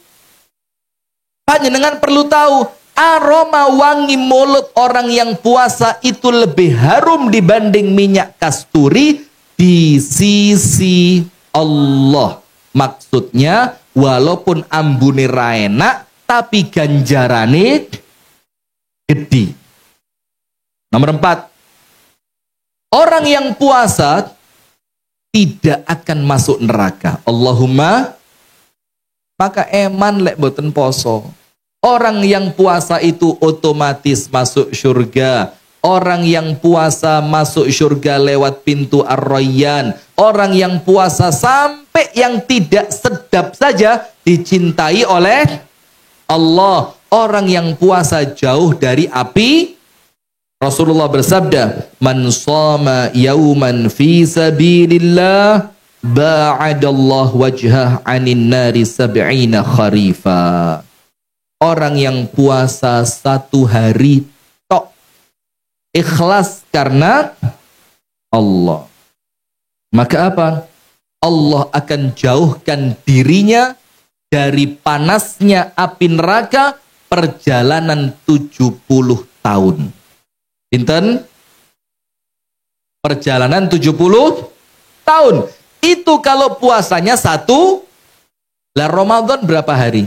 Panjenengan perlu tahu, aroma wangi mulut orang yang puasa itu lebih harum dibanding minyak kasturi di sisi Allah. Maksudnya, walaupun ambune ra enak, tapi ganjarane gede. Nomor 4, orang yang puasa tidak akan masuk neraka. Allahumma, maka eman lek boten poso. Orang yang puasa itu otomatis masuk surga. Orang yang puasa masuk surga lewat pintu Ar-Rayyan. Orang yang puasa sampai yang tidak sedap saja dicintai oleh Allah. Orang yang puasa jauh dari api. Rasulullah bersabda, "Man shama yauman fi sabilillah ba'adallahu wajhah 'anin nari sab'ina kharifa." Orang yang puasa satu hari tok, ikhlas karena Allah, maka apa? Allah akan jauhkan dirinya dari panasnya api neraka perjalanan 70 tahun. Pinten? Perjalanan 70 tahun. Itu kalau puasanya satu. Lah Ramadan berapa hari?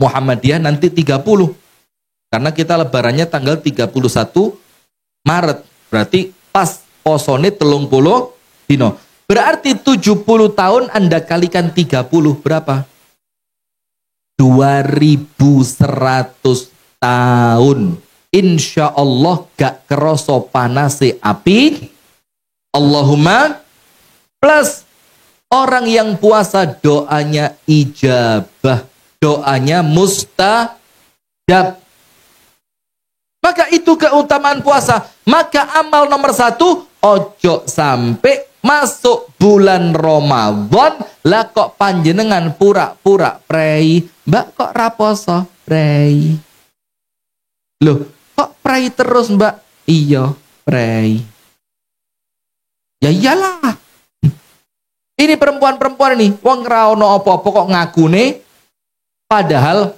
Muhammadiyah nanti 30. Karena kita lebarannya tanggal 31 Maret. Berarti pas posone 30 dino. Berarti 70 tahun Anda kalikan 30 berapa? 2100 tahun. Insya Allah gak keroso panase api. Allahumma, plus orang yang puasa doanya ijabah. Doanya mustajab. Maka itu keutamaan puasa. Maka amal nomor 1, ojo sampai masuk bulan Ramadan lah kok panjenengan pura-pura prei. Mbak kok raposo prei? Loh, kok prei terus Mbak? Iya, prei. Ya iyalah. Ini perempuan-perempuan ini, wong ra ono apa-apa kok ngakune. Padahal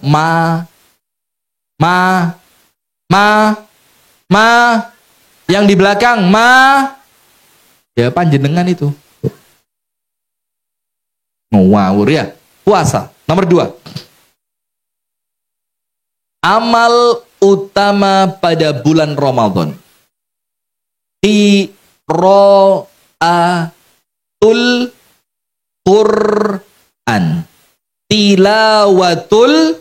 yang di belakang ya panjenengan itu. Ngawur ya. Puasa. Nomor 2. Amal utama pada bulan Ramadan. Qiraatul Quran. Tilawatul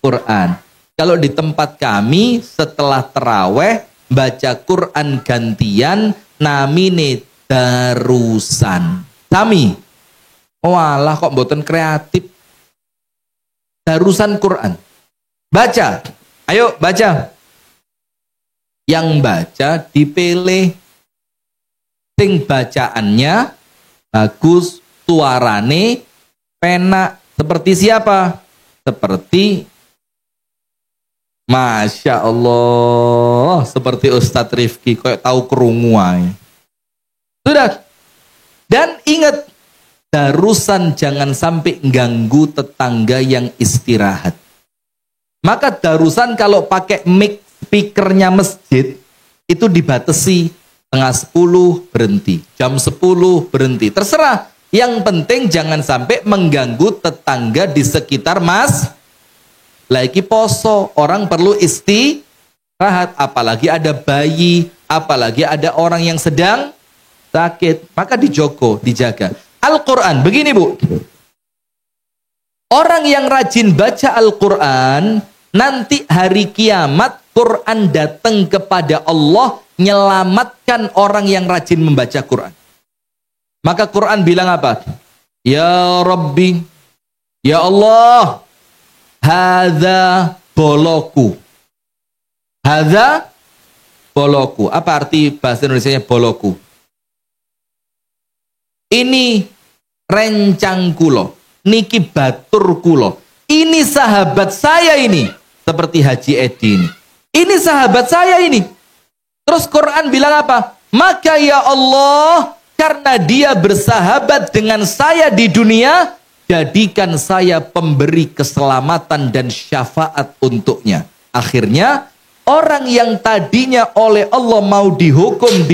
Quran. Kalau di tempat kami setelah terawih baca Quran gantian namine darusan. Sami. Walah kok mboten kreatif. Darusan Quran. Baca. Ayo baca. Yang baca dipilih. Sing bacaannya bagus, suarane penak. Seperti siapa? Seperti Masya Allah, seperti Ustadz Rifki, kayak tahu kerungu ae. Sudah. Dan ingat, darusan jangan sampai ganggu tetangga yang istirahat. Maka darusan kalau pakai mic speakernya masjid, itu dibatasi. Setengah 10 berhenti, jam 10 berhenti. Terserah. Yang penting jangan sampai mengganggu tetangga di sekitar mas. Lagi poso, orang perlu istirahat, apalagi ada bayi, apalagi ada orang yang sedang sakit, maka dijaga. Al-Quran, begini Bu, orang yang rajin baca Al-Quran, nanti hari kiamat Quran datang kepada Allah, menyelamatkan orang yang rajin membaca Quran. Maka Quran bilang apa? Ya Rabbi, ya Allah, hadza boloku. Hadza boloku. Apa arti bahasa Indonesianya boloku? Ini rencang kulo, niki batur kulo. Ini sahabat saya ini, seperti Haji Edi ini. Ini sahabat saya ini. Terus Quran bilang apa? Maka ya Allah, karena dia bersahabat dengan saya di dunia, jadikan saya pemberi keselamatan dan syafaat untuknya. Akhirnya orang yang tadinya oleh Allah mau dihukum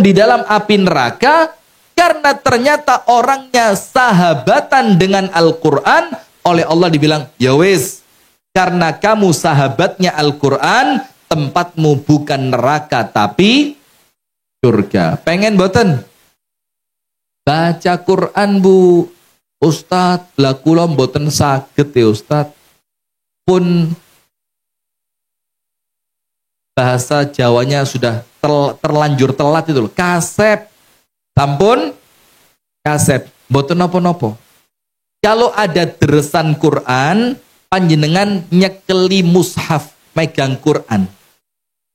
di dalam api neraka karena ternyata orangnya sahabatan dengan Al-Quran, oleh Allah dibilang, ya wis, karena kamu sahabatnya Al-Quran, tempatmu bukan neraka tapi surga. Pengen boten? Baca Quran Bu Ustadz, lah kula mboten saged ya Ustadz. Pun bahasa Jawanya sudah terlanjur telat itu loh. Kasep. Sampun kasep. Mboten napa-napa. Kalau ada deresan Quran, panjenengan nyekeli mushaf, megang Quran.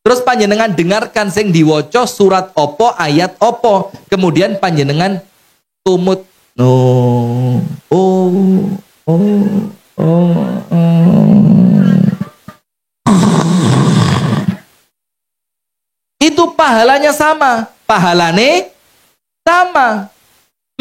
Terus panjenengan dengarkan sing diwaca surat opo, ayat opo. Kemudian panjenengan tumut itu pahalanya sama, pahalane sama.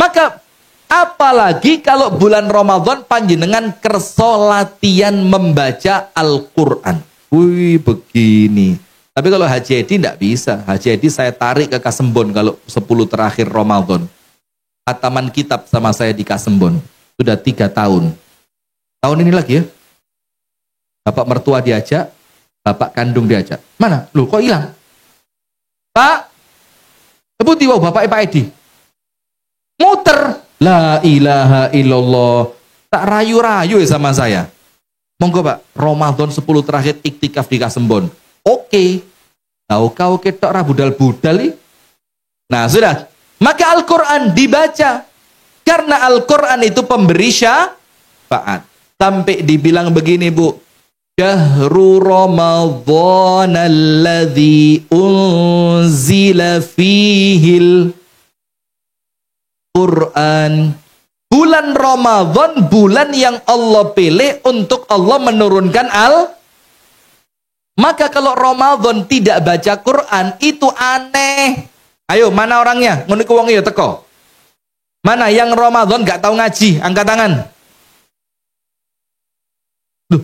Maka apalagi kalau bulan Ramadan panjenengan kerso latihan membaca Al-Quran. Wih begini. Tapi kalau Haji Edi tidak bisa. Haji Edi saya tarik ke Kasembon kalau 10 terakhir Ramadan. Khataman kitab sama saya di Kasembon. Sudah 3 tahun. Tahun ini lagi ya. Bapak mertua diajak, bapak kandung diajak. Mana? Loh kok hilang? Pak, sebuti wau bapak Pak Edi. Muter. La ilaha illallah. Tak rayu-rayu ya sama saya. Monggo Pak, Ramadan 10 terakhir iktikaf di Kasembon. Oke. Tahu kau ketok ra budal-budal. Nah, sudah. Maka Al-Quran dibaca. Karena Al-Quran itu pemberi syafaat. Sampai dibilang begini Bu. Syahru Ramadhan alladzi unzila fihil Quran. Bulan Ramadan, bulan yang Allah pilih untuk Allah menurunkan Maka kalau Ramadan tidak baca Quran, itu aneh. Ayo, mana orangnya? Ngono iku wong ya teko. Mana yang Ramadan gak tahu ngaji? Angkat tangan. Duh.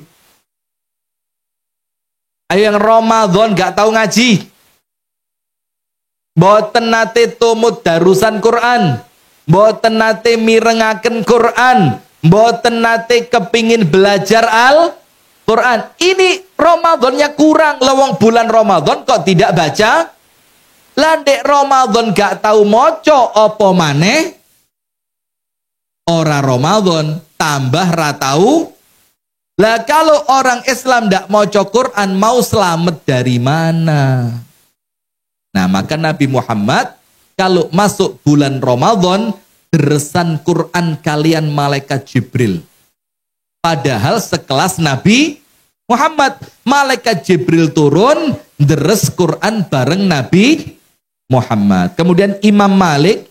Ayo yang Ramadan gak tahu ngaji. Boten nate tumut darusan Quran. mboten nate mirengaken Quran, mboten nate kepingin belajar Al-Quran. Ini Ramadannya kurang, lewong bulan Ramadan kok tidak baca. Landek Ramadan gak tahu moco opo maneh. Ora Ramadan tambah ratau. Lah kalau orang Islam ndak maca Quran mau selamat dari mana? Nah, maka Nabi Muhammad kalau masuk bulan Ramadan deresan Quran kalian malaikat Jibril. Padahal sekelas Nabi Muhammad, malaikat Jibril turun deres Quran bareng Nabi Muhammad. Kemudian Imam Malik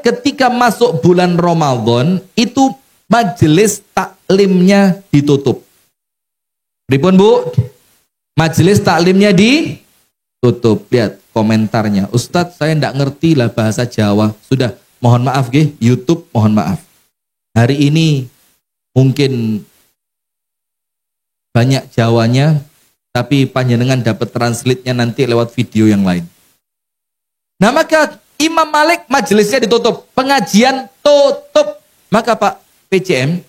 ketika masuk bulan Ramadan itu majelis taklimnya ditutup. Pripun Bu? Majelis taklimnya ditutup. Lihat komentarnya. Ustadz saya tidak ngerti lah bahasa Jawa. Sudah mohon maaf nggih, YouTube mohon maaf. Hari ini mungkin banyak Jawanya, tapi panjenengan dapat translate-nya nanti lewat video yang lain. Nah maka Imam Malik majelisnya ditutup, pengajian tutup. Maka Pak PCM,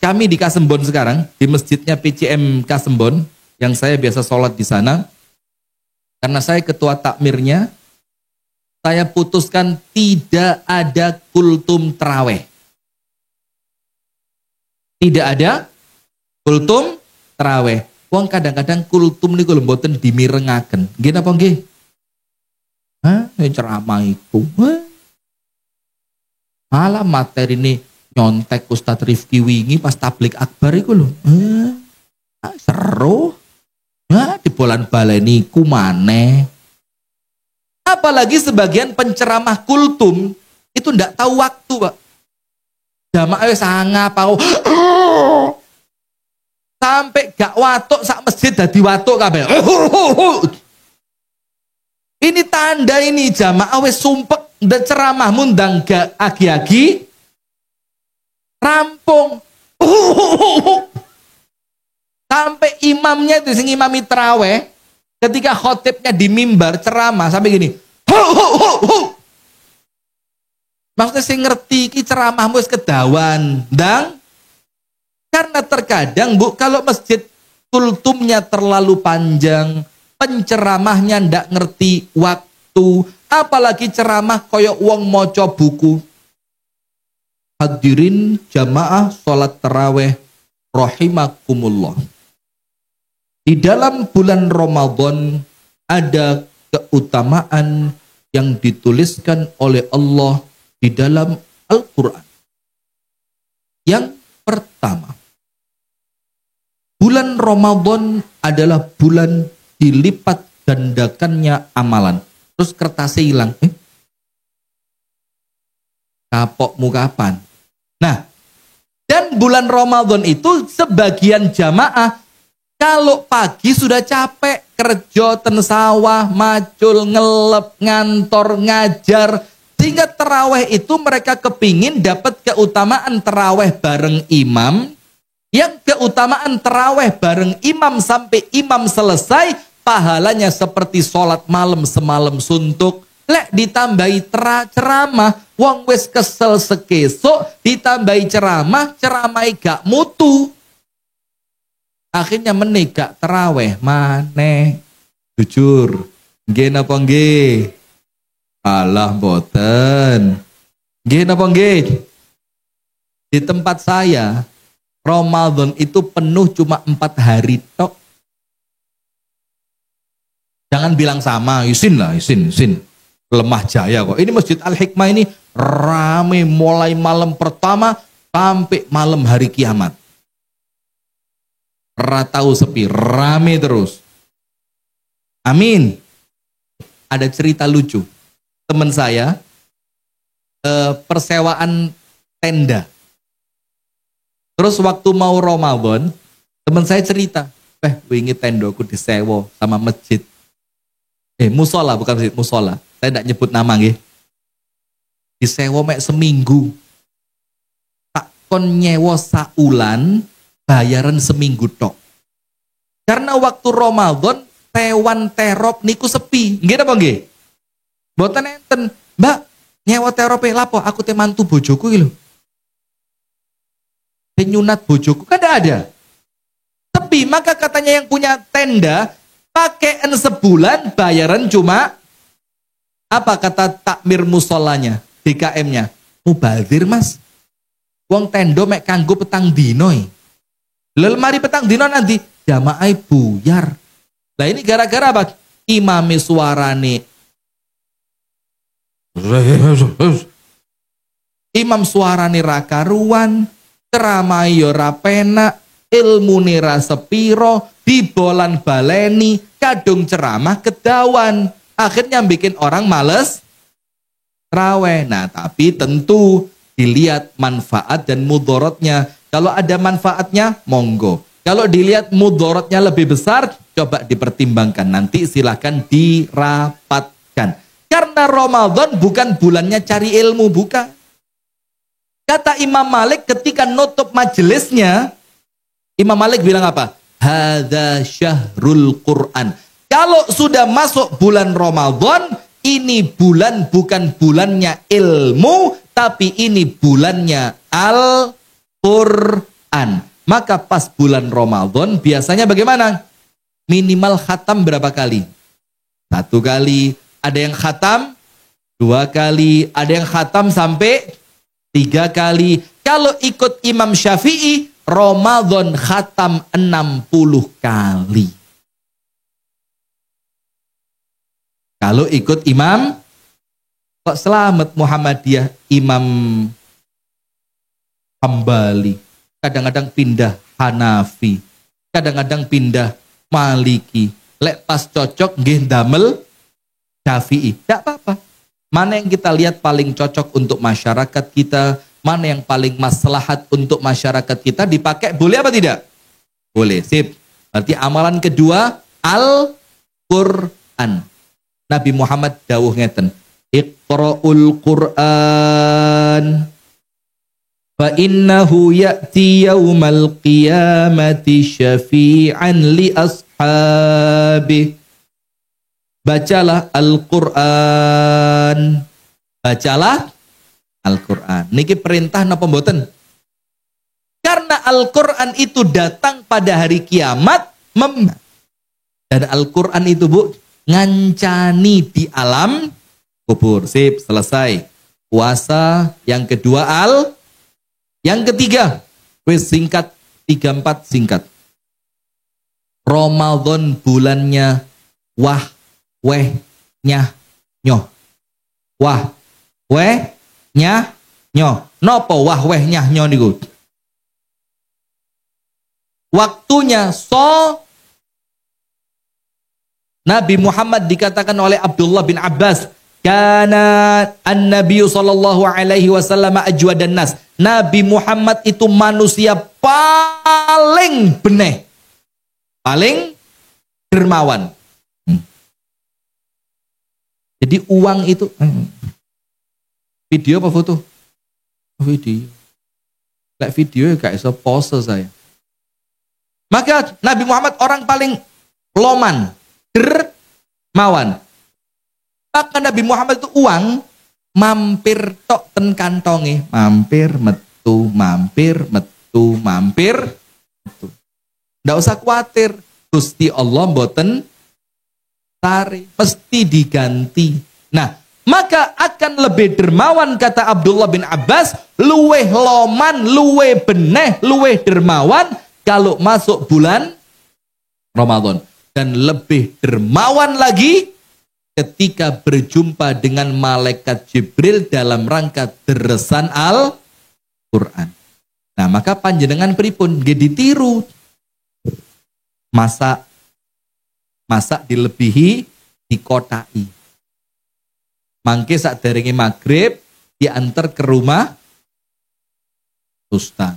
kami di Kasembon sekarang, di masjidnya PCM Kasembon, yang saya biasa sholat di sana, karena saya ketua takmirnya, saya putuskan tidak ada kultum terawih. Tidak ada kultum terawih. Wong kadang-kadang kultum niku lho mboten dimirengaken. Nggih napa nggih? Ceramah iku. Malah materi ini nyontek Ustadz Rifki wingi pas tablik akbar iku lho. Seru. Di bulan baleni ku maneh. Apalagi sebagian penceramah kultum itu ndak tahu waktu, Pak. Jamaah wis ngapa sampai gak watuk sak masjid dadi watuk kabeh. Ini tanda ini jamaah wis sumpek ndak ceramah mundang gak agi-agi rampung. Sampai imamnya itu sing imami tarawih ketika khotibnya di mimbar ceramah sampai gini. Maksudnya sing ngerti iki ceramahmu wis kedawan, ndang. Karena terkadang Bu kalau masjid kultumnya terlalu panjang, penceramahnya ndak ngerti waktu, apalagi ceramah koyok wong moco buku. Hadirin jamaah sholat taraweh rahimakumullah. Di dalam bulan Ramadan ada keutamaan yang dituliskan oleh Allah di dalam Al-Quran. Yang pertama, bulan Ramadan adalah bulan dilipat gandakannya amalan. Terus kertasnya hilang. Kapokmu kapan? Nah, dan bulan Ramadan itu sebagian jamaah kalau pagi sudah capek kerja ten sawah, macul, ngelep, ngantor, ngajar, sehingga terawih itu mereka kepingin dapat keutamaan terawih bareng imam, yang keutamaan terawih bareng imam sampai imam selesai, pahalanya seperti sholat malam semalam suntuk. Lek ditambahi ceramah, wong wis kesel sekesuk, ditambahi ceramah gak mutu. Akhirnya menegak terawih maneh. Jujur, nggih napa nggih? Alah mboten. Nggih napa nggih? Di tempat saya Ramadan itu penuh cuma 4 hari tok. Jangan bilang sama, isin lah, isin. Lemah Jaya kok. Ini Masjid Al-Hikmah ini rame mulai malam pertama sampai malam hari kiamat. Ratau sepi, rame terus. Amin. Ada cerita lucu. Teman saya persewaan tenda. Terus waktu mau Ramadan, teman saya cerita, wingi tendoku disewa sama masjid. Musola bukan masjid, musola. Saya tidak nyebut nama nggih. Disewa mek seminggu. Tak kon nyewa saulan, bayaran seminggu tok. Karena waktu Ramadan tewan terop niku sepi. Nggih apa nggih? Mboten enten, Mbak, nyewa terope lapo aku te mantu bojoku iki lho. Nyunat bojoku kan tidak ada. Tapi maka katanya yang punya tenda pakaian sebulan bayaran cuma apa kata takmir musolanya, DKM-nya? Mubazir Mas. Wong tendo mek kanggo petang dinoi. Lemari petang dino nanti jamaah buyar. Nah ini gara-gara apa? Imami suarane. Imam suarane rakaruan, ceramah yo ra penak, ilmune ra sepiro, dibolan baleni, kadung ceramah kedawan. Akhirnya bikin orang males raweh. Nah, tapi tentu dilihat manfaat dan mudorotnya. Kalau ada manfaatnya, monggo. Kalau dilihat mudorotnya lebih besar, coba dipertimbangkan. Nanti silahkan dirapatkan. Karena Ramadan bukan bulannya cari ilmu, bukan. Kata Imam Malik ketika nutup majelisnya, Imam Malik bilang apa? Hadza syahrul Quran. Kalau sudah masuk bulan Ramadan, ini bulan bukan bulannya ilmu, tapi ini bulannya Al-Quran. Maka pas bulan Ramadan biasanya bagaimana? Minimal khatam berapa kali? 1 kali. Ada yang khatam 2 kali. Ada yang khatam sampai 3 kali. Kalau ikut Imam Syafi'i, Ramadan khatam 60 kali. Kalau ikut Imam, kok selamat Muhammadiyah, Imam Hambali. Kadang-kadang pindah Hanafi. Kadang-kadang pindah Maliki. Lek pas cocok nggih damel Syafi'i. Tidak apa-apa. Mana yang kita lihat paling cocok untuk masyarakat kita, mana yang paling maslahat untuk masyarakat kita dipakai, boleh apa tidak? Boleh, sip. Berarti amalan kedua, Al-Quran. Nabi Muhammad dawuh ngeten, Iqra'ul Qur'an fa innahu ya'ti yaumal qiyamati syafi'an li ashabi. Bacalah Al-Qur'an. Bacalah Al-Quran. Niki perintah napa mboten? Karena Al-Quran itu datang pada hari kiamat. Dan Al-Quran itu Bu, ngancani di alam kubur. Sip, selesai. Puasa, yang kedua yang ketiga, wis singkat, 3-4 singkat. Ramadan bulannya wah, weh, nyah, nyoh. Wah, weh, nyah, nyoh. Nopo wah, weh, nyah, nyoh niku? Waktunya Nabi Muhammad dikatakan oleh Abdullah bin Abbas, kana an-nabiy sallallahu alaihi wasallam ajwadan nas. Nabi Muhammad itu manusia paling beneh, paling dermawan. Jadi uang itu video apa foto? Video. Lek video ya gak iso pose saya. Maka Nabi Muhammad orang paling loman, dermawan. Maka Nabi Muhammad itu uang mampir tok ten kantonge, mampir metu, mampir metu, mampir metu. Ndak usah khawatir, Gusti Allah mboten tari, mesti diganti. Nah, maka akan lebih dermawan kata Abdullah bin Abbas, luweh loman, luweh beneh, luweh dermawan kalau masuk bulan Ramadan. Dan lebih dermawan lagi ketika berjumpa dengan malaikat Jibril dalam rangka deresan Al-Quran. Nah, maka panjenengan pripun nggih ditiru. Masak dilebihi, dikotai. Mangke sak derenge maghrib diantar ke rumah ustaz,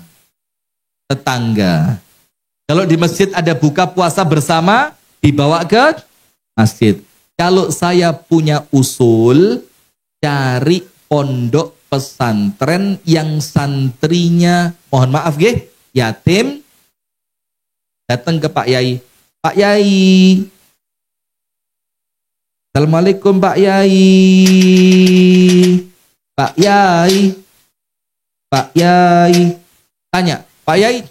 tetangga. Kalau di masjid ada buka puasa bersama, dibawa ke masjid. Kalau saya punya usul, cari pondok pesantren yang santrinya, mohon maaf nggih, yatim, datang ke Pak Yai. Pak Yai, Assalamualaikum Pak Yai. Pak Yai. Pak Yai. Tanya, Pak Yai,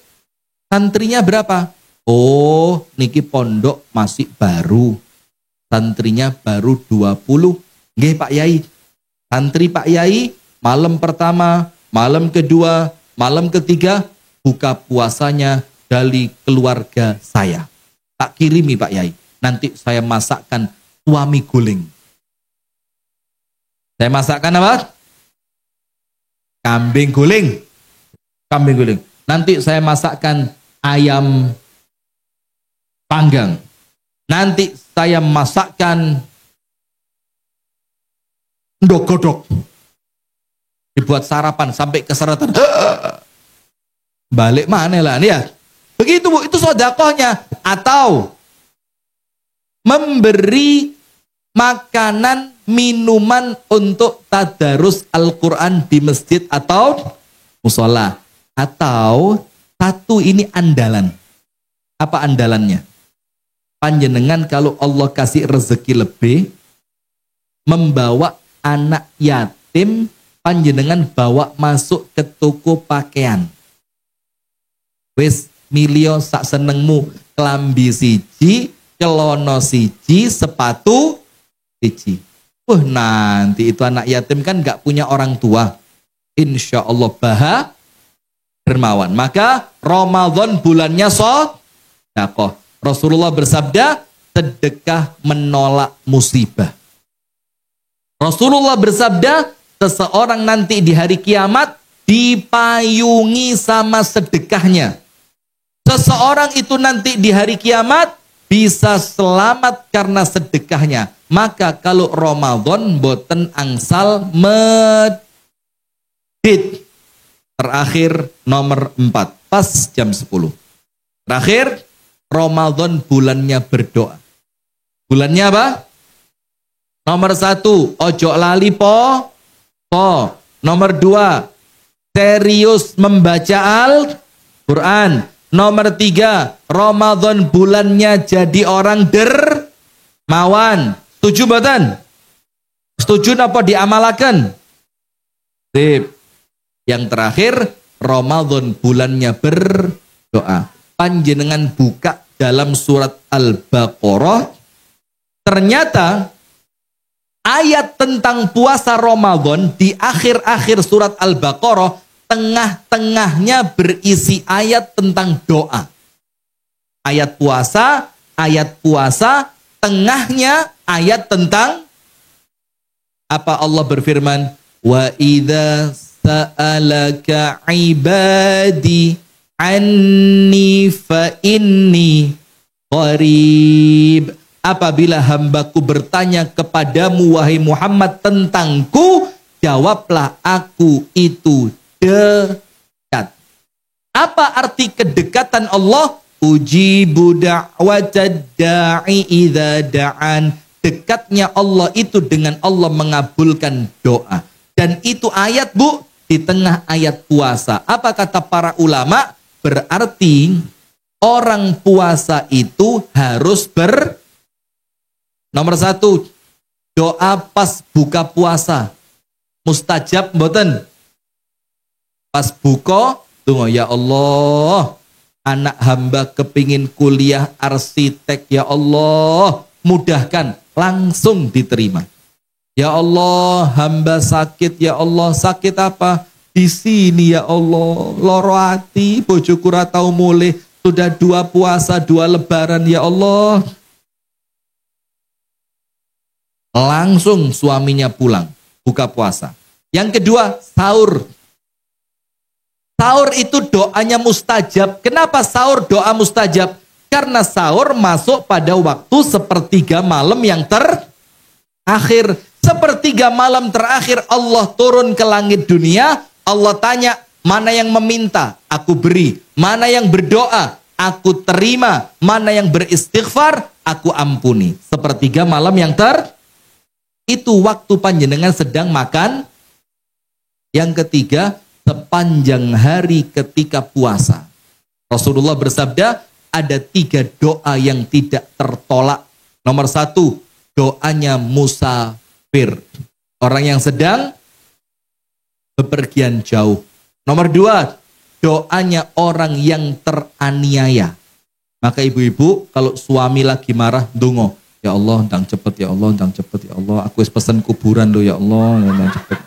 santrinya berapa? Oh, niki pondok masih baru. Santrinya baru 20. Nggih Pak Yai. Santri Pak Yai, malam pertama, malam kedua, malam ketiga, buka puasanya dari keluarga saya. Tak kirimi Pak Yai. Nanti saya masakkan suami guling. Saya masakkan apa? Kambing guling. Kambing guling. Nanti saya masakkan ayam panggang. Nanti saya masakkan ndok-godok. Dibuat sarapan sampai keseretan. Balik mana lah nih ya? Begitu Bu, itu sedekahnya. Atau memberi makanan, minuman untuk tadarus Al-Quran di masjid atau musola. Atau satu ini andalan. Apa andalannya? Panjenengan kalau Allah kasih rezeki lebih, membawa anak yatim, panjenengan bawa masuk ke toko pakaian. Wis milio sak senengmu, kelambi siji, celono siji, sepatu siji. Nanti itu anak yatim kan gak punya orang tua. Insya Allah dermawan. Maka Ramadan bulannya sedekah. Rasulullah bersabda, sedekah menolak musibah. Rasulullah bersabda, seseorang nanti di hari kiamat dipayungi sama sedekahnya. Seseorang itu nanti di hari kiamat bisa selamat karena sedekahnya. Maka kalau Ramadan boten angsal medit. Terakhir nomor 4, pas jam 10. Terakhir, Ramadan bulannya berdoa. Bulannya apa? Nomor 1, ojo lali po. Nomor 2, serius membaca Al-Quran. Nomor 3, Ramadan bulannya jadi orang dermawan. Setuju mboten? Setuju apa diamalakan? Sip. Yang terakhir, Ramadan bulannya berdoa. Panjenengan buka dalam surat Al-Baqarah, ternyata ayat tentang puasa Ramadan di akhir-akhir surat Al-Baqarah, tengah-tengahnya berisi ayat tentang doa. Ayat puasa, tengahnya ayat tentang apa? Allah berfirman, wa idza sa'alaka ibadi anni fa inni qarib. Apabila hambaku bertanya kepadamu wahai Muhammad tentangku, jawablah aku itu dekat. Apa arti kedekatan Allah? Ujibu da'watad da'i idza da'an. Dekatnya Allah itu dengan Allah mengabulkan doa. Dan itu ayat Bu, di tengah ayat puasa. Apa kata para ulama? Berarti orang puasa itu harus nomor 1, doa pas buka puasa. Mustajab mboten? Pas buka, tunggu ya Allah, anak hamba kepingin kuliah arsitek, ya Allah, mudahkan, langsung diterima. Ya Allah, hamba sakit, ya Allah, sakit apa? Di sini ya Allah, loro hati, bojoku ra tau mulih, sudah 2 puasa, 2 lebaran, ya Allah. Langsung suaminya pulang, buka puasa. Yang kedua, sahur. Sahur itu doanya mustajab. Kenapa sahur doa mustajab? Karena sahur masuk pada waktu sepertiga malam yang terakhir. Sepertiga malam terakhir Allah turun ke langit dunia. Allah tanya, mana yang meminta? Aku beri. Mana yang berdoa? Aku terima. Mana yang beristighfar? Aku ampuni. Sepertiga malam yang itu waktu panjenengan sedang makan. Yang ketiga, sepanjang hari ketika puasa. Rasulullah bersabda, ada 3 doa yang tidak tertolak. Nomor 1, doanya musafir. Orang yang sedang bepergian jauh. Nomor 2, doanya orang yang teraniaya. Maka ibu-ibu kalau suami lagi marah, ndonga, ya Allah, ndang cepet ya Allah, ndang cepet ya Allah. Aku wis pesen kuburan lo ya Allah, ndang cepet.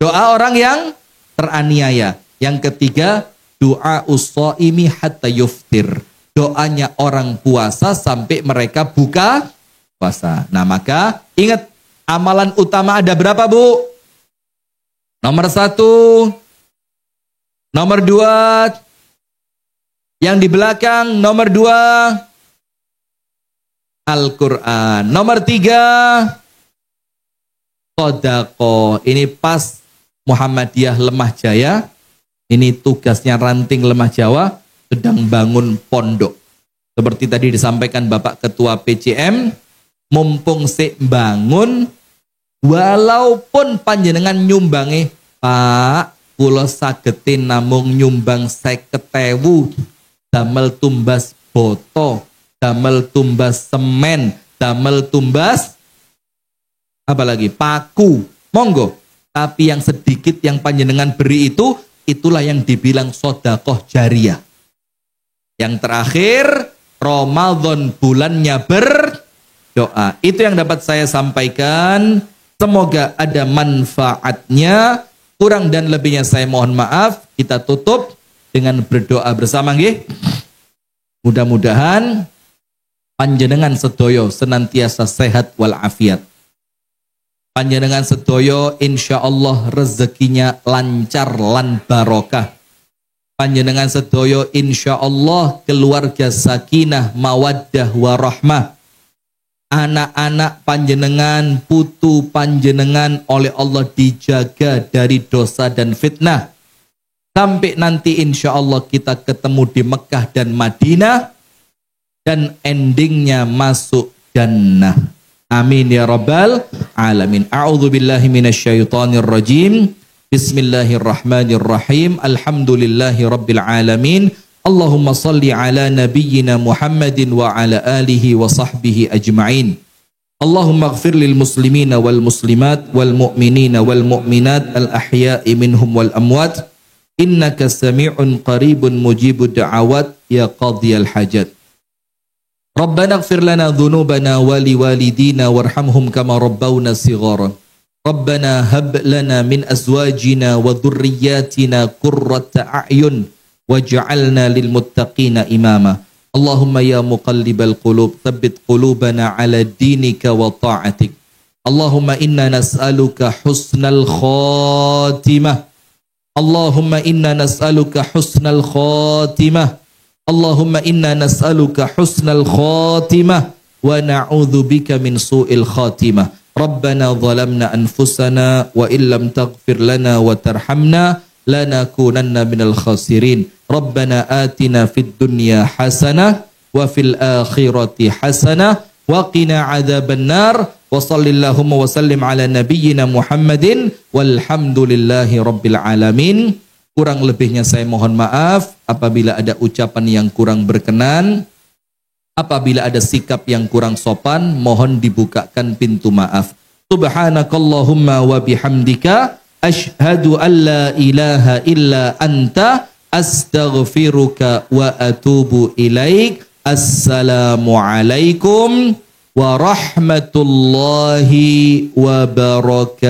Doa orang yang teraniaya. Yang ketiga, doa ushaimi hatta yuftir. Doanya orang puasa sampai mereka buka puasa. Nah, maka ingat, amalan utama ada berapa, Bu? Nomor 1, nomor 2, yang di belakang nomor 2, Al-Quran. Nomor 3, sodako. Ini pas Muhammadiyah Lemah Jaya. Ini tugasnya ranting Lemah Jawa sedang bangun pondok. Seperti tadi disampaikan Bapak Ketua PCM, mumpung sik bangun, walaupun panjenengan nyumbangi, Pak, kula sagetin namung nyumbang 50.000, damel tumbas boto, damel tumbas semen, damel tumbas apalagi paku, monggo. Tapi yang sedikit yang panjenengan beri itu, itulah yang dibilang sodakoh jariah. Yang terakhir, Ramadan bulannya berdoa. Itu yang dapat saya sampaikan. Semoga ada manfaatnya. Kurang dan lebihnya saya mohon maaf. Kita tutup dengan berdoa bersama, nggih. Mudah-mudahan panjenengan sedoyo senantiasa sehat walafiat. Panjenengan sedoyo insyaallah rezekinya lancar lan barokah. Panjenengan sedoyo insyaallah keluarga sakinah mawaddah warahmah. Anak-anak panjenengan, putu panjenengan oleh Allah dijaga dari dosa dan fitnah. Sampai nanti insyaallah kita ketemu di Mekah dan Madinah dan endingnya masuk jannah. Amin ya rabbal alamin. A'udzu billahi minasyaitonir rajim. Bismillahirrahmanirrahim. Alhamdulillahi rabbil alamin. Allahumma salli ala nabiyyina Muhammadin wa ala alihi wa sahbihi ajma'in. Allahumma ighfir lil muslimina wal muslimat wal mu'minina wal mu'minat al ahya'i minhum wal amwat. Innaka sami'un qaribun mujibud da'awat ya qadhiyal hajat. Rabbana ighfir lana dhunubana wa liwalidina warhamhum kama rabbawna shighara. Rabbana hab lana min azwajina wa dhurriyyatina qurrata a'yun waj'alna lil muttaqina imama. Allahumma ya muqallibal qulub tsabbit qulubana ala dinika wa ta'atik. Allahumma inna nas'aluka husnal khatimah. Allahumma inna nas'aluka husnal khatimah. Allahumma inna nas'aluka husnal khatimah wa na'udzubika min su'il khatimah. Rabbana zalamna anfusana wa illam taghfir lana wa tarhamna lanakunanna minal khasirin. Rabbana atina fid dunya hasanah wa fil akhirati hasanah wa qina adzabannar. Wa sallallahu wa sallim ala nabiyyina Muhammadin walhamdulillahi rabbil alamin. Kurang lebihnya saya mohon maaf apabila ada ucapan yang kurang berkenan, apabila ada sikap yang kurang sopan, mohon dibukakan pintu maaf. Subhanakallahumma wa bihamdika asyhadu an la ilaha illa anta astaghfiruka wa atubu ilaik. Assalamualaikum warahmatullahi wabarakatuh.